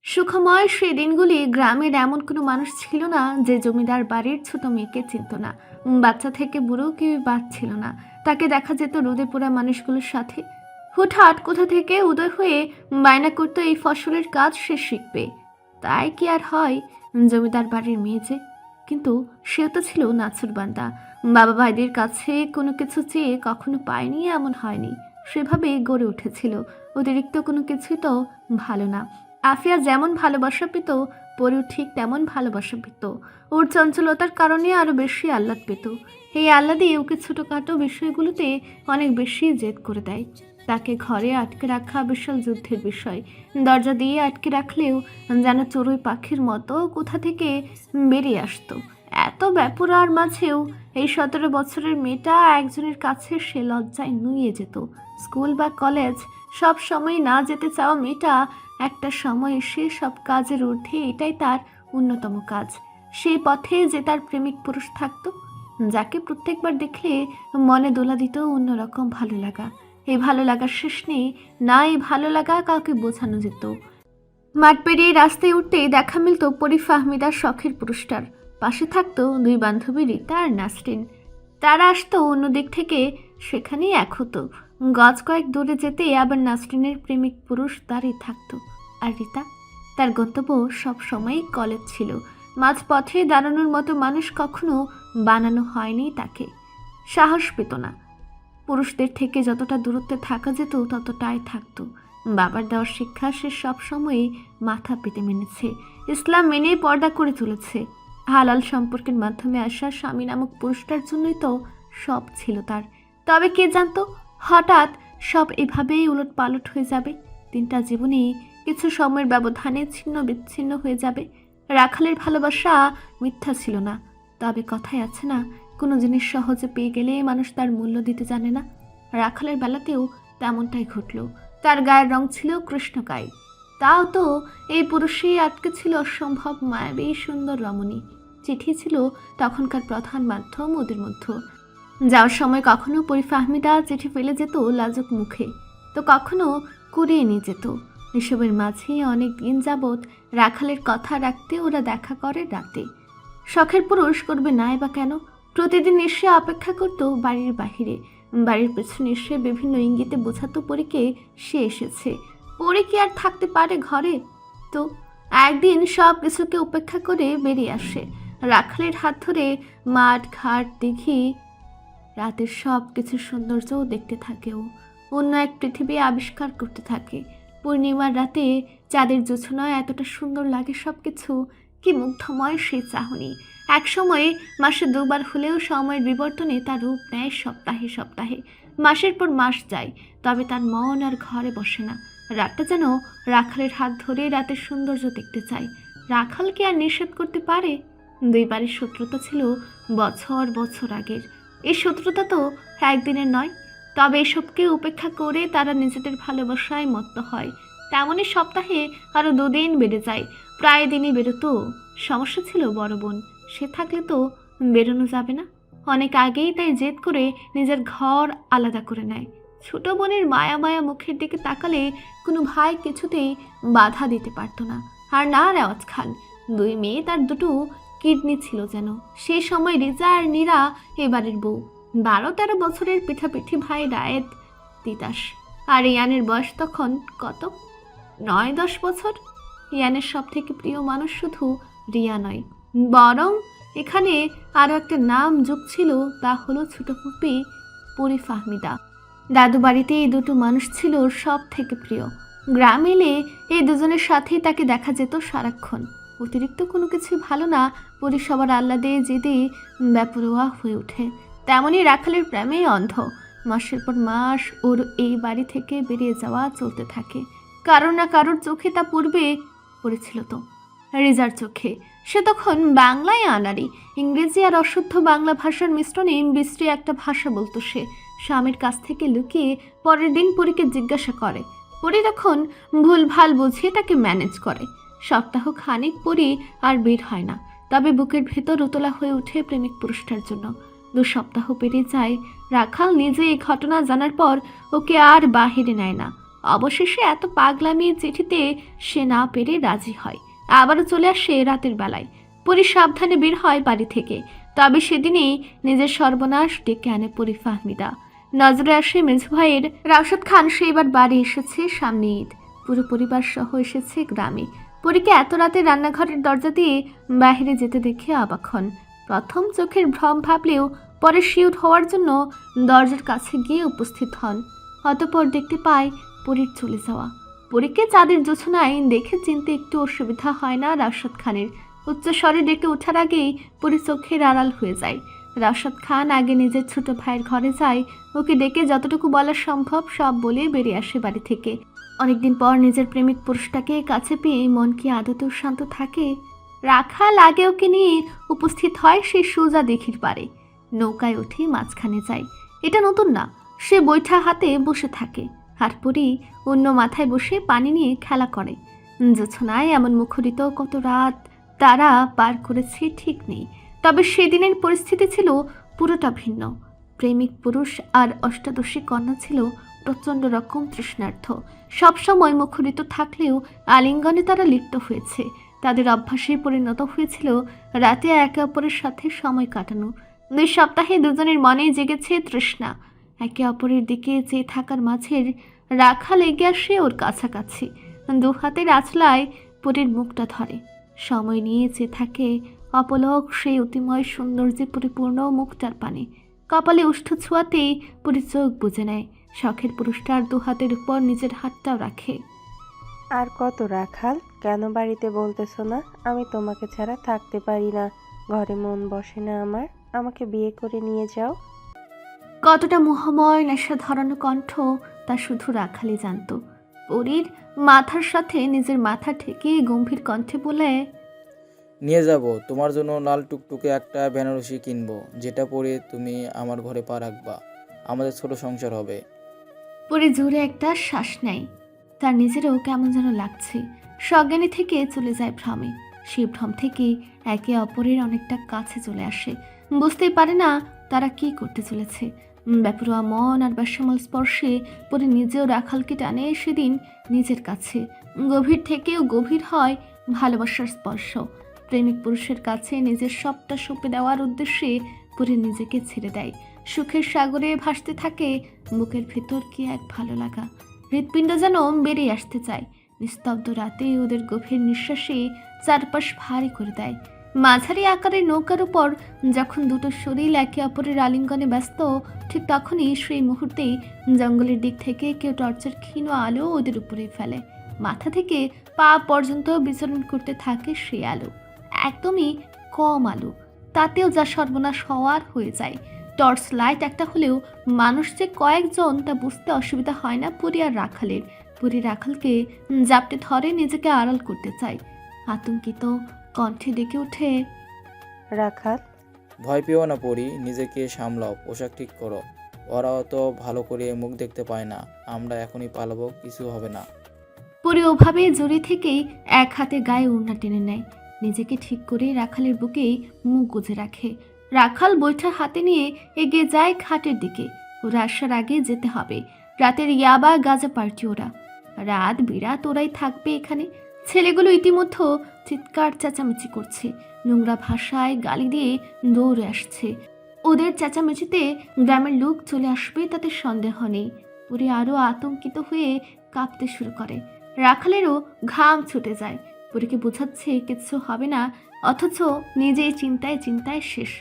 সুখময় সেই দিনগুলি গ্রামের এমন কোনো মানুষ ছিল না যে জমিদার বাড়ির ছোট মেয়েকে চিনত না। বাচ্চা থেকে বুড়ো কেউ বাদ ছিল না। তাকে দেখা যেত রোদে পোড়া মানুষগুলোর সাথে। হুটহাট কোথা থেকে উদয় হয়ে বায়না করতো এই ফসলের কাজ সে শিখবে। তাই কি আর হয়, জমিদার বাড়ির মেয়ে যে। কিন্তু সেও তো ছিল নাছুরবান্দা। বাবা ভাইদের কাছে কোনো কিছু চেয়ে কখনো পায়নি এমন হয়নি। সেভাবে গড়ে উঠেছিল। অতিরিক্ত কোনো কিছুই তো ভালো না। আফিয়া যেমন ভালোবাসা পেত, পরেও ঠিক তেমন ভালোবাসা পেত। ওর চঞ্চলতার কারণে আরও বেশি আহ্লাদ পেত। এই আহ্লাদে ওকে ছোটোখাটো বিষয়গুলোতে অনেক বেশি জেদ করে দেয়। তাকে ঘরে আটকে রাখা বিশাল যুদ্ধের বিষয়। দরজা দিয়ে আটকে রাখলেও যেন চড়ুই পাখির মতো কোথা থেকে বেরিয়ে আসতো। এত ব্যাপুরার মাঝেও এই 17 বছরের মেয়েটা একজনের কাছে সে লজ্জায় নুয়ে যেত। স্কুল বা কলেজ সব সময় না যেতে চাওয়া মেয়েটা একটা সময় এসে সব কাজের ঊর্ধ্বে এটাই তার অন্যতম কাজ। সেই পথে যে তার প্রেমিক পুরুষ থাকতো, যাকে প্রত্যেকবার দেখলে মনে দোলা দিত অন্যরকম ভালো লাগা। এই ভালো লাগার শেষ নেই, না এই ভালো লাগা কাউকে বোঝানো যেত। মাঠ পেরিয়ে রাস্তায় উঠতে দেখা মিলত পরি ফাহমিদার শখের পুরুষটার। পাশে থাকতো 2 বান্ধবী রীতা আর নাসরিন। তারা আসতো অন্য দিক থেকে, সেখানেই এক হতো। গজ কয়েক দূরে যেতে আবার নাসরিনের প্রেমিক পুরুষ দাঁড়িয়ে থাকতো। আর রীতা, তার গন্তব্য সব সময়ই কলেজ ছিল। মাঝপথে দাঁড়ানোর মতো মানুষ কখনো বানানো হয়নি তাকে। সাহস পেত না। পুরুষদের থেকে যতটা দূরত্বে থাকা যেত ততটাই থাকতো। বাবার দেওয়ার শিক্ষা সে সবসময়ই মাথা পেতে মেনেছে। ইসলাম মেনে পর্দা করে চলেছে। হালাল সম্পর্কের মাধ্যমে আসা স্বামী নামক পুরুষটার জন্যই তো সব ছিল তার। তবে কে জানতো হঠাৎ সব এভাবেই উলট পালট হয়ে যাবে। 3টা জীবনে কিছু সময়ের ব্যবধানে ছিন্ন বিচ্ছিন্ন হয়ে যাবে। রাখালের ভালোবাসা মিথ্যা ছিল না। তবে কথায় আছে না, কোনো জিনিস সহজে পেয়ে গেলে মানুষ তার মূল্য দিতে জানে না। রাখালের বেলাতেও তেমনটাই ঘটল। তার গায়ের রং ছিল কৃষ্ণকায়। তাও তো এই পুরুষেই আটকে ছিল অসম্ভব মায়াবী সুন্দর রমণী। চিঠি ছিল তখনকার প্রধান মাধ্যম ওদের মধ্যে। যাওয়ার সময় কখনো পরি ফাহমিদা চিঠি ফেলে যেত লাজুক মুখে, তো কখনো কুড়িয়ে নিয়ে যেত। এসবের মাঝে অনেক দিন যাবৎ রাখালের কথা রাখতে ওরা দেখা করে রাতে। শখের পুরুষ করবে নাই বা কেন? প্রতিদিন এসে অপেক্ষা করত বাড়ির বাহিরে। বাড়ির পেছনে এসে বিভিন্ন ইঙ্গিতে বোঝাতো পরীকে সে এসেছে। পরি কি আর থাকতে পারে ঘরে? তো একদিন সব কিছুকে উপেক্ষা করে বেরিয়ে আসে। রাখালের হাত ধরে মাঠ ঘাট দিঘি রাতের সব কিছু সৌন্দর্যও দেখতে থাকেও। অন্য এক পৃথিবী আবিষ্কার করতে থাকে। পূর্ণিমার রাতে চাঁদের জোছনায় এতটা সুন্দর লাগে সব কিছু। কি মুগ্ধময় সেই চাহনি। এক সময়ে মাসে 2 বার হলেও সময়ের বিবর্তনে তার রূপ নেয় সপ্তাহে সপ্তাহে। মাসের পর মাস যায়, তবে তার মন আর ঘরে বসে না। রাতটা যেন রাখালের হাত ধরে রাতের সৌন্দর্য দেখতে চায়। রাখালকে আর নিষেধ করতে পারে? 2 বাড়ির শত্রুতা ছিল বছর বছর আগের। এই শত্রুতা তো একদিনের নয়। তবে এসবকে উপেক্ষা করে তারা নিজেদের ভালোবাসায় মত্ত হয়। তেমনই সপ্তাহে আরও 2 দিন বেড়ে যায়। প্রায় দিনই বেরোতো। সমস্যা ছিল বড় বোন, সে থাকলে তো বেরোনো যাবে না। অনেক আগেই তাই জেদ করে নিজের ঘর আলাদা করে নেয়। ছোট বোনের মায়া মায়া মুখের দিকে তাকালে কোনো ভাই কিছুতেই বাধা দিতে পারতো না। আর না রেওয়াজ খান, 2 মেয়ে তার 2টো কিডনি ছিল যেন। সেই সময় রিজা আর নীরা এবারের বউ। 12-13 বছরের পিঠাপিঠি ভাই রায়েত, তিতাস। আর ইয়ানের বয়স তখন কত? 9-10 বছর। ইয়ানের সব থেকে প্রিয় মানুষ শুধু রিয়া নয়, বরং এখানে আরও একটা নাম যোগ ছিল, তা হলো ছোট ফুপি পরি ফাহমিদা। দাদু বাড়িতে এই 2টো মানুষ ছিল ওর সব থেকে প্রিয়। গ্রাম এলে এই দুজনের সাথেই তাকে দেখা যেত সারাক্ষণ। অতিরিক্ত কোনো কিছু ভালো না। পরি সবার আহ্লাদে জেদে ব্যাপরোয়া হয়ে ওঠে। তেমনই রাখালের প্রেমে অন্ধ। মাসের পর মাস ওর এই বাড়ি থেকে বেরিয়ে যাওয়া চলতে থাকে। কারোর না কারোর চোখে তা পূর্বে পড়েছিল তো। রিজার চোখে সে তখন বাংলায় আনাড়ি। ইংরেজি আর অশুদ্ধ বাংলা ভাষার মিশ্রণে বিশ্রী একটা ভাষা বলতো সে। স্বামীর কাছ থেকে লুকিয়ে পরের দিন পরীকে জিজ্ঞাসা করে। পরি তখন ভুলভাল বুঝিয়ে তাকে ম্যানেজ করে। সপ্তাহ খানিক পরি আর বের হয় না। তবে বুকের ভেতর উতলা হয়ে ওঠে প্রেমিক পুরুষটার জন্য। 2 সপ্তাহ পেরিয়ে যায়। রাখাল নিজে এই ঘটনা জানার পর ওকে আর বাহিরে নেয় না। অবশেষে এত পাগলামি চিঠিতে সে না পেরে রাজি হয়। আবারও চলে আসে রাতের বেলায়। পরি সাবধানে বের হয় বাড়ি থেকে। তবে সেদিনই নিজের সর্বনাশ ডেকে আনে পরি ফাহমিদা। নজরে আসে মেজু ভাইয়ের রাশেদ খান, সে এবার বাড়ি এসেছে, সামনে ঈদ, পুরো পরিবার সহ এসেছে গ্রামে। পরীকে এত রাতে রান্নাঘরের দরজা দিয়ে বাইরে যেতে দেখে অবাক হন। প্রথম চোখের ভ্রম ভাবলেও পরে শিউর হওয়ার জন্য দরজার কাছে গিয়ে উপস্থিত হন। অতঃপর দেখতে পায় পরীর চলে যাওয়া। পরীকে চাঁদের জোছনায় দেখে চিনতে একটু অসুবিধা হয় না রাশেদ খানের। উচ্চস্বরে ডেকে ওঠার আগেই পরী চোখের আড়াল হয়ে যায়। রাশেদ খান আগে নিজের ছোট ভাইয়ের ঘরে যায়, ওকে ডেকে যতটুকু বলা সম্ভব সব বলে বেরিয়ে আসে বাড়ি থেকে। অনেকদিন পর নিজের প্রেমিক পুরুষটাকে কাছে পেয়ে মন কি আদতেও শান্ত থাকে? রাখাল আগে ওকে নিয়ে উপস্থিত হয় সেই সোজা দিঘির পাড়ে। নৌকায় উঠে মাঝখানে যায়। এটা নতুন না, সে বৈঠা হাতে বসে থাকে, আর পরি অন্য মাথায় বসে পানি নিয়ে খেলা করে। জোছনায় এমন মুখরিত কত রাত তারা পার করেছে ঠিক নেই। তবে সেদিনের পরিস্থিতি ছিল পুরোটা ভিন্ন। প্রেমিক পুরুষ আর অষ্টাদশী কন্যা ছিল প্রচণ্ড রকম তৃষ্ণার্থ। সবসময় মুখরিত থাকলেও আলিঙ্গনে তারা লিপ্ত হয়েছে। তাদের অভ্যাসে পরিণত হয়েছিল রাতে একে অপরের সাথে সময় কাটানো। 2 সপ্তাহে দুজনের মনে জেগেছে তৃষ্ণা। একে অপরের দিকে চেয়ে থাকার মাঝের রাখাল এগিয়ে আসে ওর কাছাকাছি। 2 হাতের আঁচলায় পরীর মুখটা ধরে। সময় নিয়ে চেয়ে থাকে অপলক সেই অতিময় সৌন্দর্যে পরিপূর্ণ মুখটার পানে। কপালে উষ্ঠ ছোঁয়াতেই পরি চোখ বুজে নেয়। শখের পুরুষটার 2 হাতের উপর নিজের হাতটাও রাখে। আর কত রাখাল, কেন বাড়িতে বলতেছো না? আমি তোমাকে ছাড়া থাকতে পারি না, ঘরে মন বসে না আমার, আমাকে বিয়ে করে নিয়ে যাও। কতটা মোহময় নেশা ধরানো কণ্ঠ তা শুধু রাখালই জানত। পরীর মাথার সাথে নিজের মাথা ঠেকে গম্ভীর কণ্ঠে বলে, নিয়ে যাব, তোমার জন্য লাল টুকটুকে একটা বেনারসি কিনবো, যেটা পরে তুমি আমার ঘরে পা রাখবা, আমাদের ছোট সংসার হবে। পরি জোরে একটা শ্বাস নেয়। তার নিজেরও কেমন যেন লাগছে। সজ্ঞানী থেকে চলে যায় ভ্রমে। সেই ভ্রম থেকে একে অপরের অনেকটা কাছে চলে আসে। বুঝতেই পারে না তারা কি করতে চলেছে। ব্যাপরোয়া মন আর বেসামাল স্পর্শে পরে নিজেও রাখালকে টানে সেদিন নিজের কাছে। গভীর থেকেও গভীর হয় ভালোবাসার স্পর্শ। প্রেমিক পুরুষের কাছে নিজের সবটা সঁপে দেওয়ার উদ্দেশ্যে পরে নিজেকে ছেড়ে দেয়। সুখের সাগরে ভাসতে থাকে বুকের ভেতর কি এক ভালো লাগা। হৃৎপিণ্ড যেন বেরিয়ে আসতে চায়। নিস্তব্ধ রাতে ওদের গভীর নিঃশ্বাসে চারপাশ ভারী করে দেয়। মাঝারি আকারের নৌকার উপর যখন দুটো শরীর একে অপরের আলিঙ্গনে ব্যস্ত, ঠিক তখনই সেই মুহূর্তেই জঙ্গলের দিক থেকে কেউ টর্চের ক্ষীণ আলো ওদের উপরে ফেলে। মাথা থেকে পা পর্যন্ত বিচরণ করতে থাকে সেই আলো। একদমই কম আলো, তাতেও যা সর্বনাশ হওয়ার হয়ে যায়। টর্চ লাইট একটা হলেও মানুষ যে কয়েকজন তা বুঝতে অসুবিধা হয় না পরি আর রাখালের। পরি রাখালকে জাপটে ধরে নিজেকে আড়াল করতে চায়। আতঙ্কিত কণ্ঠে ডেকে ওঠে, রাখাল, ভয় পেও না পরি, নিজেকে সামলাও, পোশাক ঠিক করো, ওরাও তো ভালো করে মুখ দেখতে পায় না, আমরা এখনই পালাবো, কিছু হবে না। পরি ওভাবে জড়ি থেকেই এক হাতে গায়ে ওড়না টেনে নেয়। নিজেকে ঠিক করে রাখালের বুকেই মুখ গুজে রাখে। রাখাল বৈঠা হাতে নিয়ে এগিয়ে যায় খাটের দিকে। ওরা আসার আগে যেতে হবে। রাতের ইয়াবা গাঁজা পার্টি ওরা। রাত বিরাত ওরাই থাকবে এখানে। ছেলেগুলো ইতিমধ্যে চিৎকার চেঁচামেচি করছে, নোংরা ভাষায় গালি দিয়ে দৌড়ে আসছে। ওদের চেঁচামেচিতে গ্রামের লোক চলে আসবে তাতে সন্দেহ নেই। পরে আরও আতঙ্কিত হয়ে কাঁপতে শুরু করে। রাখালেরও ঘাম ছুটে যায়। পরীকে বোঝাচ্ছে কিচ্ছু হবে না, অথচ নিজেই চিন্তায় চিন্তায় শেষ।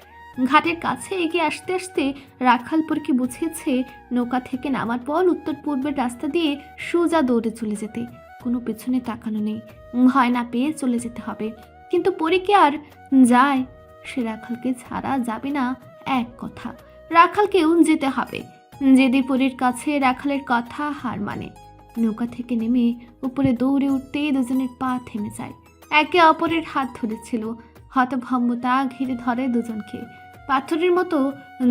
ঘাটের কাছে এগিয়ে আসতে আসতে রাখাল পরীকে বুঝিয়েছে নৌকা থেকে নামার পর উত্তর পূর্বের রাস্তা দিয়ে সোজা দৌড়ে চলে যেতে, কোনো পেছনে তাকানো নেই, ভয় না পেয়ে চলে যেতে হবে। কিন্তু পরীকে আর যায়, সে রাখালকে ছাড়া যাবে না, এক কথা। রাখালকেও যেতে হবে। যেদি পরীর কাছে রাখালের কথা হার মানে। নৌকা থেকে নেমে উপরে দৌড়ে উঠতেই দুজনের পা থেমে যায়। একে অপরের হাত ধরেছিল। হতভম্বতা ঘিরে ধরে দুজনকে। পাথরের মতো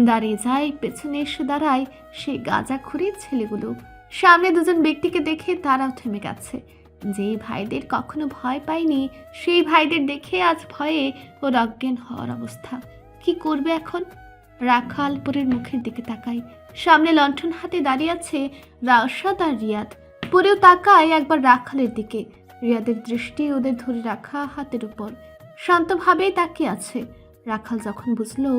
দাঁড়িয়ে যায়। পেছনে এসে দাঁড়ায় সেই গাঁজাখুরি ছেলেগুলো। সামনে দুজন ব্যক্তিকে দেখে তারাও থেমে গেছে। যেই ভাইদের কখনো ভয় পায়নি, সেই ভাইদের দেখে আজ ভয়ে ওর অজ্ঞান হওয়ার অবস্থা। কি করবে এখন? রাখাল পরের মুখের দিকে তাকায়। সামনে লণ্ঠন হাতে দাঁড়িয়ে আছে রাশাদ আর রিয়াদ। পরেও তাকায় একবার রাখালের দিকে। রিয়াদের দৃষ্টি ওদের ধরে রাখা হাতের উপর শান্তভাবেই তাকিয়ে আছে। রাখাল যখন বুঝলো,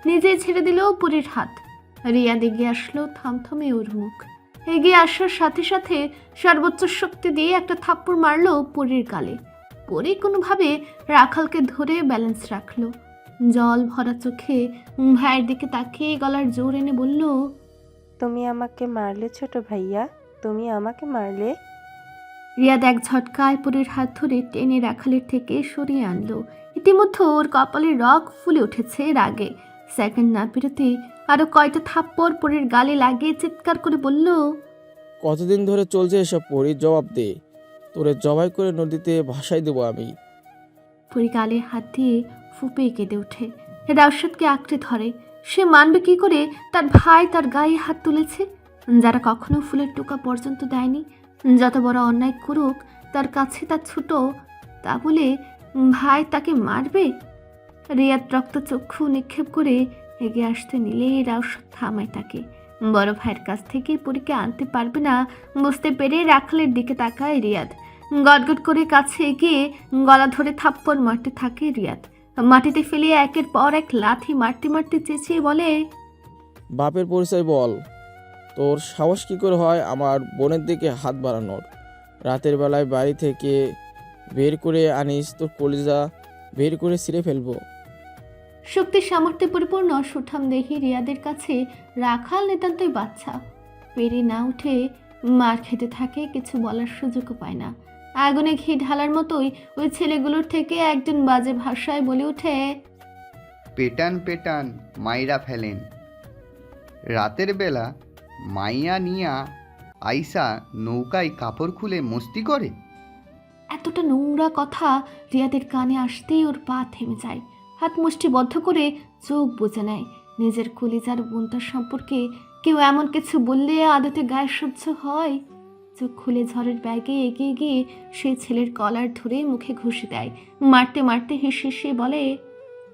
নিজেই ছেড়ে দিল পরীর হাত। রিয়াদ এগিয়ে আসলো, থমথমে ওর মুখ। এগিয়ে আসার সাথে সাথে সর্বোচ্চ শক্তি দিয়ে একটা থাপ্পড় মারলো পরীর গালে। পরী কোনোভাবে রাখালকে ধরে ব্যালেন্স রাখলো। জল ভরা চোখে ভাইয়ের দিকে তাকিয়ে গলার জোর এনে বলল, তুমি আমাকে মারলে ছোট ভাইয়া, তুমি আমাকে মারলে। রিয়াদ এক ঝটকায় পরীর হাত ধরে টেনে রাখালের থেকে সরিয়ে আনলো। ইতিমধ্যে ওর কপালে রগ ফুলে উঠেছে রাগে। সেকেন্ড না পেরোতে আরো কয়টা থাপ্পড় পরীর গালে লাগিয়ে চিৎকার করে বলল, কতদিন ধরে চলছে এসব পরি? জবাব দে, তোরে জবাই করে নদীতে ভাসাই দেবো আমি। পরী গালে হাত দিয়ে ফুঁপে কেঁদে ওঠে। রাউসাদকে আঁকড়ে ধরে। সে মানবে কি করে তার ভাই তার গায়ে হাত তুলেছে, যারা কখনো ফুলের টোকা পর্যন্ত দেয়নি। যত বড় অন্যায় করুক তার কাছে তা ছোট, তা বলে ভাই তাকে মারবে? রিয়াদ রক্তচক্ষু নিক্ষেপ করে এগিয়ে আসতে নিলে রাউসাদ থামায় তাকে। বড় ভাইয়ের কাছ থেকে পরীকে আনতে পারবে না বুঝতে পেরে রাখালের দিকে তাকায় রিয়াদ। গটগট করে কাছে এগিয়ে গলা ধরে থাপ্পড় মারতে থাকে রিয়াদ। মাটিতে ফেলে একের পর এক লাথি মারতে মারতে চেঁচিয়ে বলে, বাপের পরিচয় বল, তোর সাহস কী করে হয় আমার বোনের দিকে হাত বাড়ানোর? রাতের বেলায় বাড়ি থেকে বের করে আনিস, তোর কলিজা বের করে ছিঁড়ে ফেলবো। শক্তির সামর্থ্যে পরিপূর্ণ সুঠাম দেহি রিয়াদের কাছে রাখাল নিতান্তই বাচ্চা। পেরে না উঠে মার খেতে থাকে, কিছু বলার সুযোগও পায় না। আগুনে ঘি ঢালার মতোই ওই ছেলেগুলোর থেকে একজন বাজে ভাষায় বলে ওঠে, পেটান পেটান মাইরা ফেলেন। রাতের বেলা মাইয়া নিয়া আইসা নৌকায় কাপড় খুলে মস্তি করে। এতটা নোংরা কথা রিয়াদের কানে আসতেই ওর পা থেমে যায়। হাত মুষ্টিবদ্ধ করে চোখ বুজে নেয়। নিজের কলিজার বোনটার সম্পর্কে কেউ এমন কিছু বললে আদতে গায়ে সহ্য হয়? চোখ খুলে ঝড়ের ব্যাগে এগিয়ে গিয়ে সেই ছেলের কলার ধরে মুখে ঘুষে দেয়। মারতে মারতে হেসে বলে,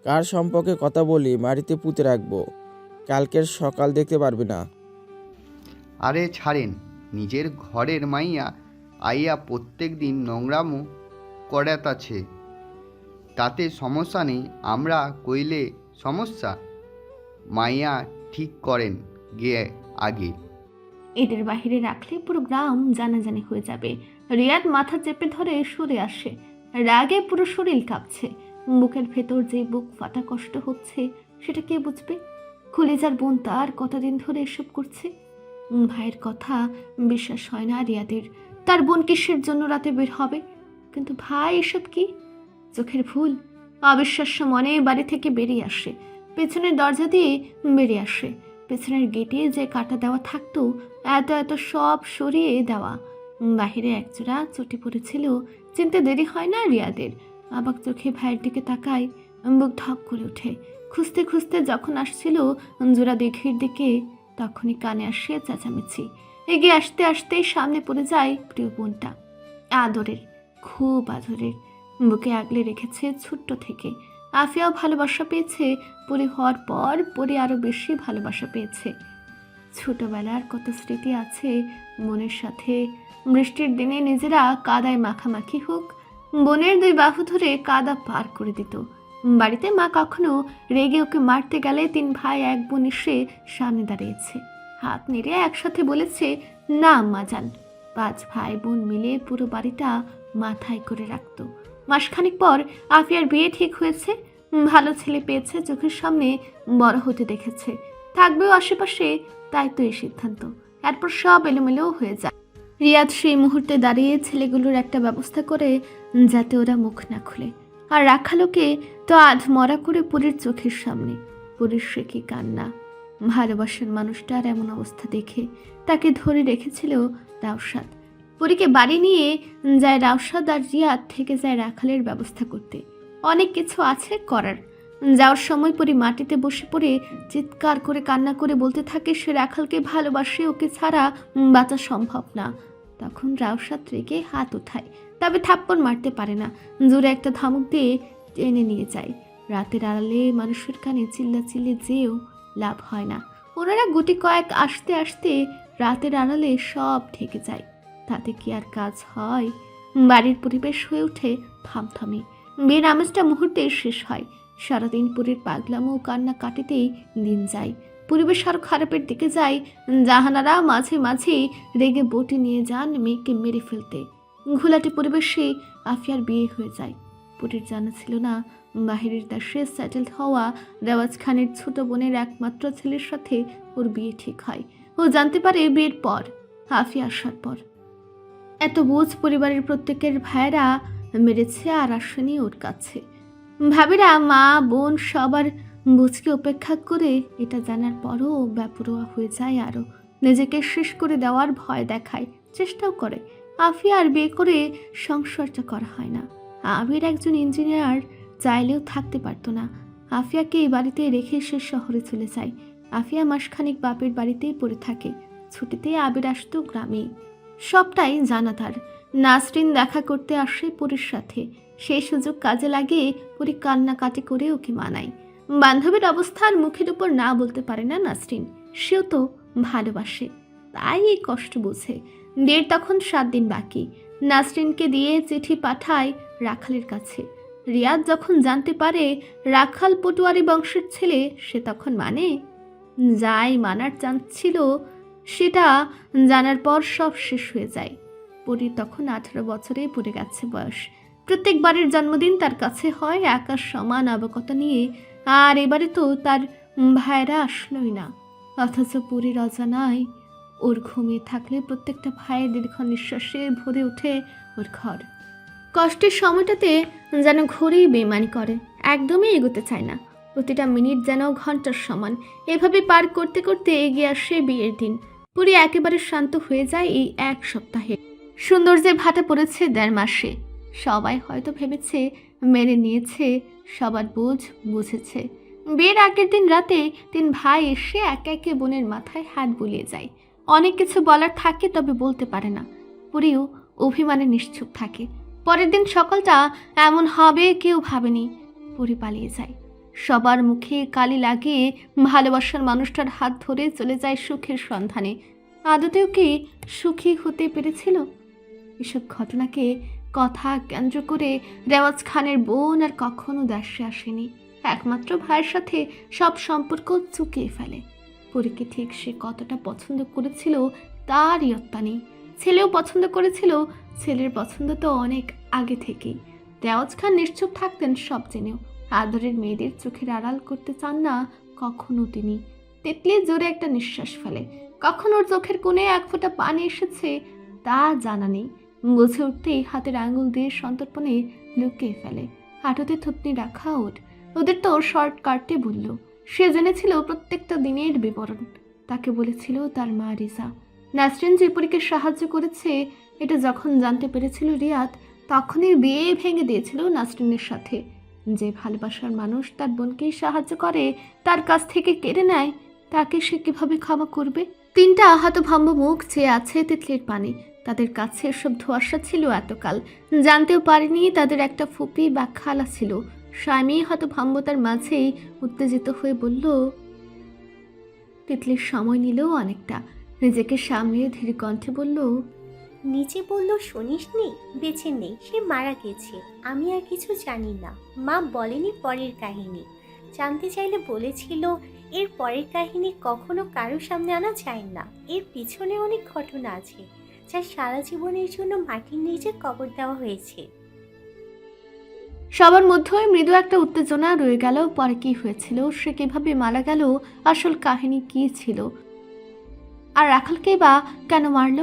কার সম্পর্কে কথা বলি মাটিতে পুঁতে রাখবো, কালকের সকাল দেখতে পারবি না। আরে ছাড়েন, নিজের ঘরের মাইয়া আইয়া প্রত্যেক দিন নোংরামো করাতাছে, তাতে সমস্যা নেই। আমরা কইলে সমস্যা? মাইয়া ঠিক করেন গিয়ে আগে। এদের বাহিরে রাখলে পুরো গ্রাম জানাজানি হয়ে যাবে। রিয়াদ মাথা চেপে ধরে সরে আসে। রাগে পুরো শরীর কাঁপছে। বুকের ভেতর যে বুক ফাটা কষ্ট হচ্ছে সেটা কে বুঝবে? কলিজার বোন তার কতদিন ধরে এসব করছে। ভাইয়ের কথা বিশ্বাস হয় না রিয়াদের। তার বোন কিসের জন্য রাতে বের হবে? কিন্তু ভাই এসব কি? চোখের ভুল? অবিশ্বাস্য মনে বাড়ি থেকে বেরিয়ে আসে। পেছনের দরজা দিয়ে বেরিয়ে আসে। পেছনের গেটে যে কাটা দেওয়া থাকতো এত সব সরিয়ে দেওয়া। বাহিরে একজোড়া চটি পড়েছিল। চিনতে দেরি হয় না রিয়াদের। অবাক চোখে ভাইয়ের দিকে তাকায়, বুক ধক করে ওঠে। খুঁজতে খুঁজতে যখন আসছিল জোড়া দিঘির দিকে, তখনই কানে আসে চেঁচামেচি। এগিয়ে আসতে আসতেই সামনে পড়ে যায় প্রিয় বোনটা। আদরের, খুব আদরের। বুকে আগলে রেখেছে ছোট্ট থেকে। আফিয়াও ভালোবাসা পেয়েছে। পরি হওয়ার পর পরি আরও বেশি ভালোবাসা পেয়েছে। ছোটবেলার কত স্মৃতি আছে বোনের সাথে। বৃষ্টির দিনে নিজেরা কাদায় মাখামাখি হোক, বোনের দুই বাহু ধরে কাদা পার করে দিত। বাড়িতে মা কখনো রেগে ওকে মারতে গেলে 3 ভাই 1 বোন এসে সামনে দাঁড়িয়েছে। হাত নেড়ে একসাথে বলেছে, না আম্মা যান। 5 ভাই বোন মিলে পুরো বাড়িটা মাথায় করে রাখতো। মাসখানেক পর আফিয়ার বিয়ে ঠিক হয়েছে। ভালো ছেলে পেয়েছে, চোখের সামনে বড় হতে দেখেছে। থাকবেও আশেপাশে, তাই তো এই সিদ্ধান্ত। এরপর সব এলোমেলো হয়ে যায়। রিয়াদ সেই মুহূর্তে দাঁড়িয়ে ছেলেগুলোর একটা ব্যবস্থা করে যাতে ওরা মুখ না খুলে। আর রাখালোকে তো আধ মরা করে পরীর চোখের সামনে। পরীর সে কি কান্না! ভালোবাসার মানুষটার এমন অবস্থা দেখে তাকে ধরে রেখেছিল রাউসাদ। পরীকে বাড়ি নিয়ে যায় রাউসাদ, আর রিয়াদ থেকে যায় রাখালের ব্যবস্থা করতে। অনেক কিছু আছে করার। যাওয়ার সময় পরী মাটিতে বসে পড়ে চিৎকার করে কান্না করে বলতে থাকে সে রাখালকে ভালোবাসে, ওকে ছাড়া বাঁচা সম্ভব না। তখন রাউসাদ রেগে হাত ওঠায়, তবে থাপ্পড় মারতে পারে না। জোরে একটা ধমক দিয়ে টেনে নিয়ে যায়। রাতের আড়ালে মানুষের কানে চিল্লাচিল্লি যেও লাভ হয় না। ওনারা গুটি কয়েক আসতে আসতে রাতের আড়ালে সব ঢেকে যায়। তাতে কি আর কাজ হয়? বাড়ির পরিবেশ হয়ে ওঠে থমথমে। বিয়ের আমেজটা মুহূর্তে শেষ হয়। সারাদিন পুরীর পাগলামো ও কান্না কাটিতেই দিন যায়। পরিবেশ আরো খারাপের দিকে যায়। জাহানারা মাঝে মাঝে রেগে বটি নিয়ে যান মেয়েকে মেরে ফেলতে। ঘোলাটে পরিবেশে আফিয়ার বিয়ে হয়ে যায়। পুরীর জানা ছিল না বাহিরের দেশে সেটেলড হওয়া রেওয়াজ খানের ছোট বোনের একমাত্র ছেলের সাথে ওর বিয়ে ঠিক হয়। ও জানতে পারে বিয়ের পর, আফিয়া আসার পর। এত বোঝ পরিবারের প্রত্যেকের ভাইয়েরা মেরেছে আর আসেনি ওর কাছে। ভাবিরা মা বোন সবার বুঝকে উপেক্ষা করে এটা জানার পরও ব্যাপরোয়া হয়ে যায়, আরও নিজেকে শেষ করে দেওয়ার ভয় দেখায়, চেষ্টাও করে। আফিয়া আর বিয়ে করে সংসারটা করা হয় না। আবির একজন ইঞ্জিনিয়ার, চাইলেও থাকতে পারতো না। আফিয়াকে এই বাড়িতে রেখে সে শহরে চলে যায়। আফিয়া মাসখানিক বাপের বাড়িতেই পড়ে থাকে। ছুটিতে আবির আসতো গ্রামে। সবটাই জানা তার। নাসরিন দেখা করতে আসে পরীর সাথে। সেই সুযোগ কাজে লাগিয়ে পরী কান্নাকাটি করে ওকে মানায়। বান্ধবীর অবস্থার মুখের উপর না বলতে পারে না নাসরিন। সেও তো ভালোবাসে, তাই এই কষ্ট বোঝে। বিয়ের তখন 7 দিন বাকি। নাসরিনকে দিয়ে চিঠি পাঠায় রাখালের কাছে। রিয়াদ যখন জানতে পারে রাখাল পটুয়ারি বংশের ছেলে, সে তখন যাই মানার চান্স ছিল সেটা জানার পর সব শেষ হয়ে যায়। পরীর তখন 18 বছরে পড়ে গেছে বয়স। প্রত্যেকবারের জন্মদিন তার কাছে হয় আকাশ সমান আবকতা নিয়ে, আর এবারে তো তার ভাইয়েরা আসলোই না। অথচ পরীর অজানায় ওর ঘুমিয়ে থাকলে প্রত্যেকটা ভাইয়ের দীর্ঘ নিঃশ্বাসে ভরে ওঠে ওর ঘর। কষ্টের সময়টাতে যেন ঘড়ি বেমানি করে, একদমই এগোতে চায় না। প্রতিটা মিনিট যেন ঘন্টার সমান। এভাবে পার করতে করতে এগিয়ে আসে বিয়ের দিন। পরী একেবারে শান্ত হয়ে যায় এই 1 সপ্তাহে। সৌন্দর্যে ভাটা পড়েছে 1.5 মাসে। সবাই হয়তো ভেবেছে মেনে নিয়েছে, সবার বোঝ বুঝেছে। বিয়ের আগের দিন রাতে 3 ভাই এসে একে একে বোনের মাথায় হাত বুলিয়ে যায়। অনেক কিছু বলার থাকে, তবে বলতে পারে না। পরীও অভিমানে নিশ্চুপ থাকে। পরের দিন সকালটা এমন হবে কেউ ভাবেনি। পরী পালিয়ে যায়। সবার মুখে কালি লাগিয়ে ভালোবাসার মানুষটার হাত ধরে চলে যায় সুখের সন্ধানে। আদতেও কি সুখী হতে পেরেছিল? এসব ঘটনাকে কথা কেন্দ্র করে রেওয়াজ খানের বোন আর কখনো দেশে আসেনি। একমাত্র ভাইয়ের সাথে সব সম্পর্ক চুকিয়ে ফেলে। পরীকে ঠিক সে কতটা পছন্দ করেছিল তার ইয়ত্তা নেই। ছেলেও পছন্দ করেছিল, ছেলের পছন্দ তো অনেক আগে থেকেই। রেওয়াজ খান নিশ্চুপ থাকতেন সব জেনেও। আদরের মেয়েদের চোখের আড়াল করতে চান না কখনো তিনি। তেতলি জোরে একটা নিঃশ্বাস ফেলে। কখন ওর চোখের কোণে 1 ফোঁটা পানি এসেছে তা জানা নেই। বুঝে উঠতেই হাতের আঙুল দিয়ে সন্তর্পণে লুকিয়ে ফেলে। হাঁটুতে থুতনি রাখা ওদের তো শর্ট কাটতে বলল। সে জেনেছিল প্রত্যেকটা দিনের বিবরণ। তাকে বলেছিল তার মা রিজা। নাসরিন যে পরীকে সাহায্য করেছে এটা যখন জানতে পেরেছিল রিয়াদ, তখনই বিয়ে ভেঙে দিয়েছিল নাসরিনের সাথে। যে ভালোবাসার মানুষ তার বোনকেই সাহায্য করে, তার কাছ থেকে কেড়ে নেয়, তাকে সে কিভাবে ক্ষমা করবে? 3টা হতভম্ব মুখ চেয়ে আছে তিতলির পানে। তাদের কাছে এসব ধোঁয়াশা ছিল এতকাল। জানতেও পারেনি তাদের একটা ফুপি বা খালা ছিল। স্বামী হতভম্বতার মাঝেই উত্তেজিত হয়ে বলল। তিতলির সময় নিলেও অনেকটা। নিজেকে সামলিয়ে ধীর কণ্ঠে বলল, নিচে বলল শুনিসনি? বেঁচে নেই, সে মারা গেছে। আমি আর কিছু জানি না। মা বলেনি পরের কাহিনী। জানতে চাইলে বলেছিল এর পরের কাহিনী কখনো কারো সামনে আনা যায় না। এর পিছনে অনেক ঘটনা আছে, যা সারা জীবনের জন্য মাটির নিচে কবর দেওয়া হয়েছে। সবার মধ্যে মৃদু একটা উত্তেজনা রয়ে গেল। পরে কি হয়েছিল, সে কিভাবে মারা গেল, আসল কাহিনী কি ছিল, আর রাখালকেই বা কেন মারল?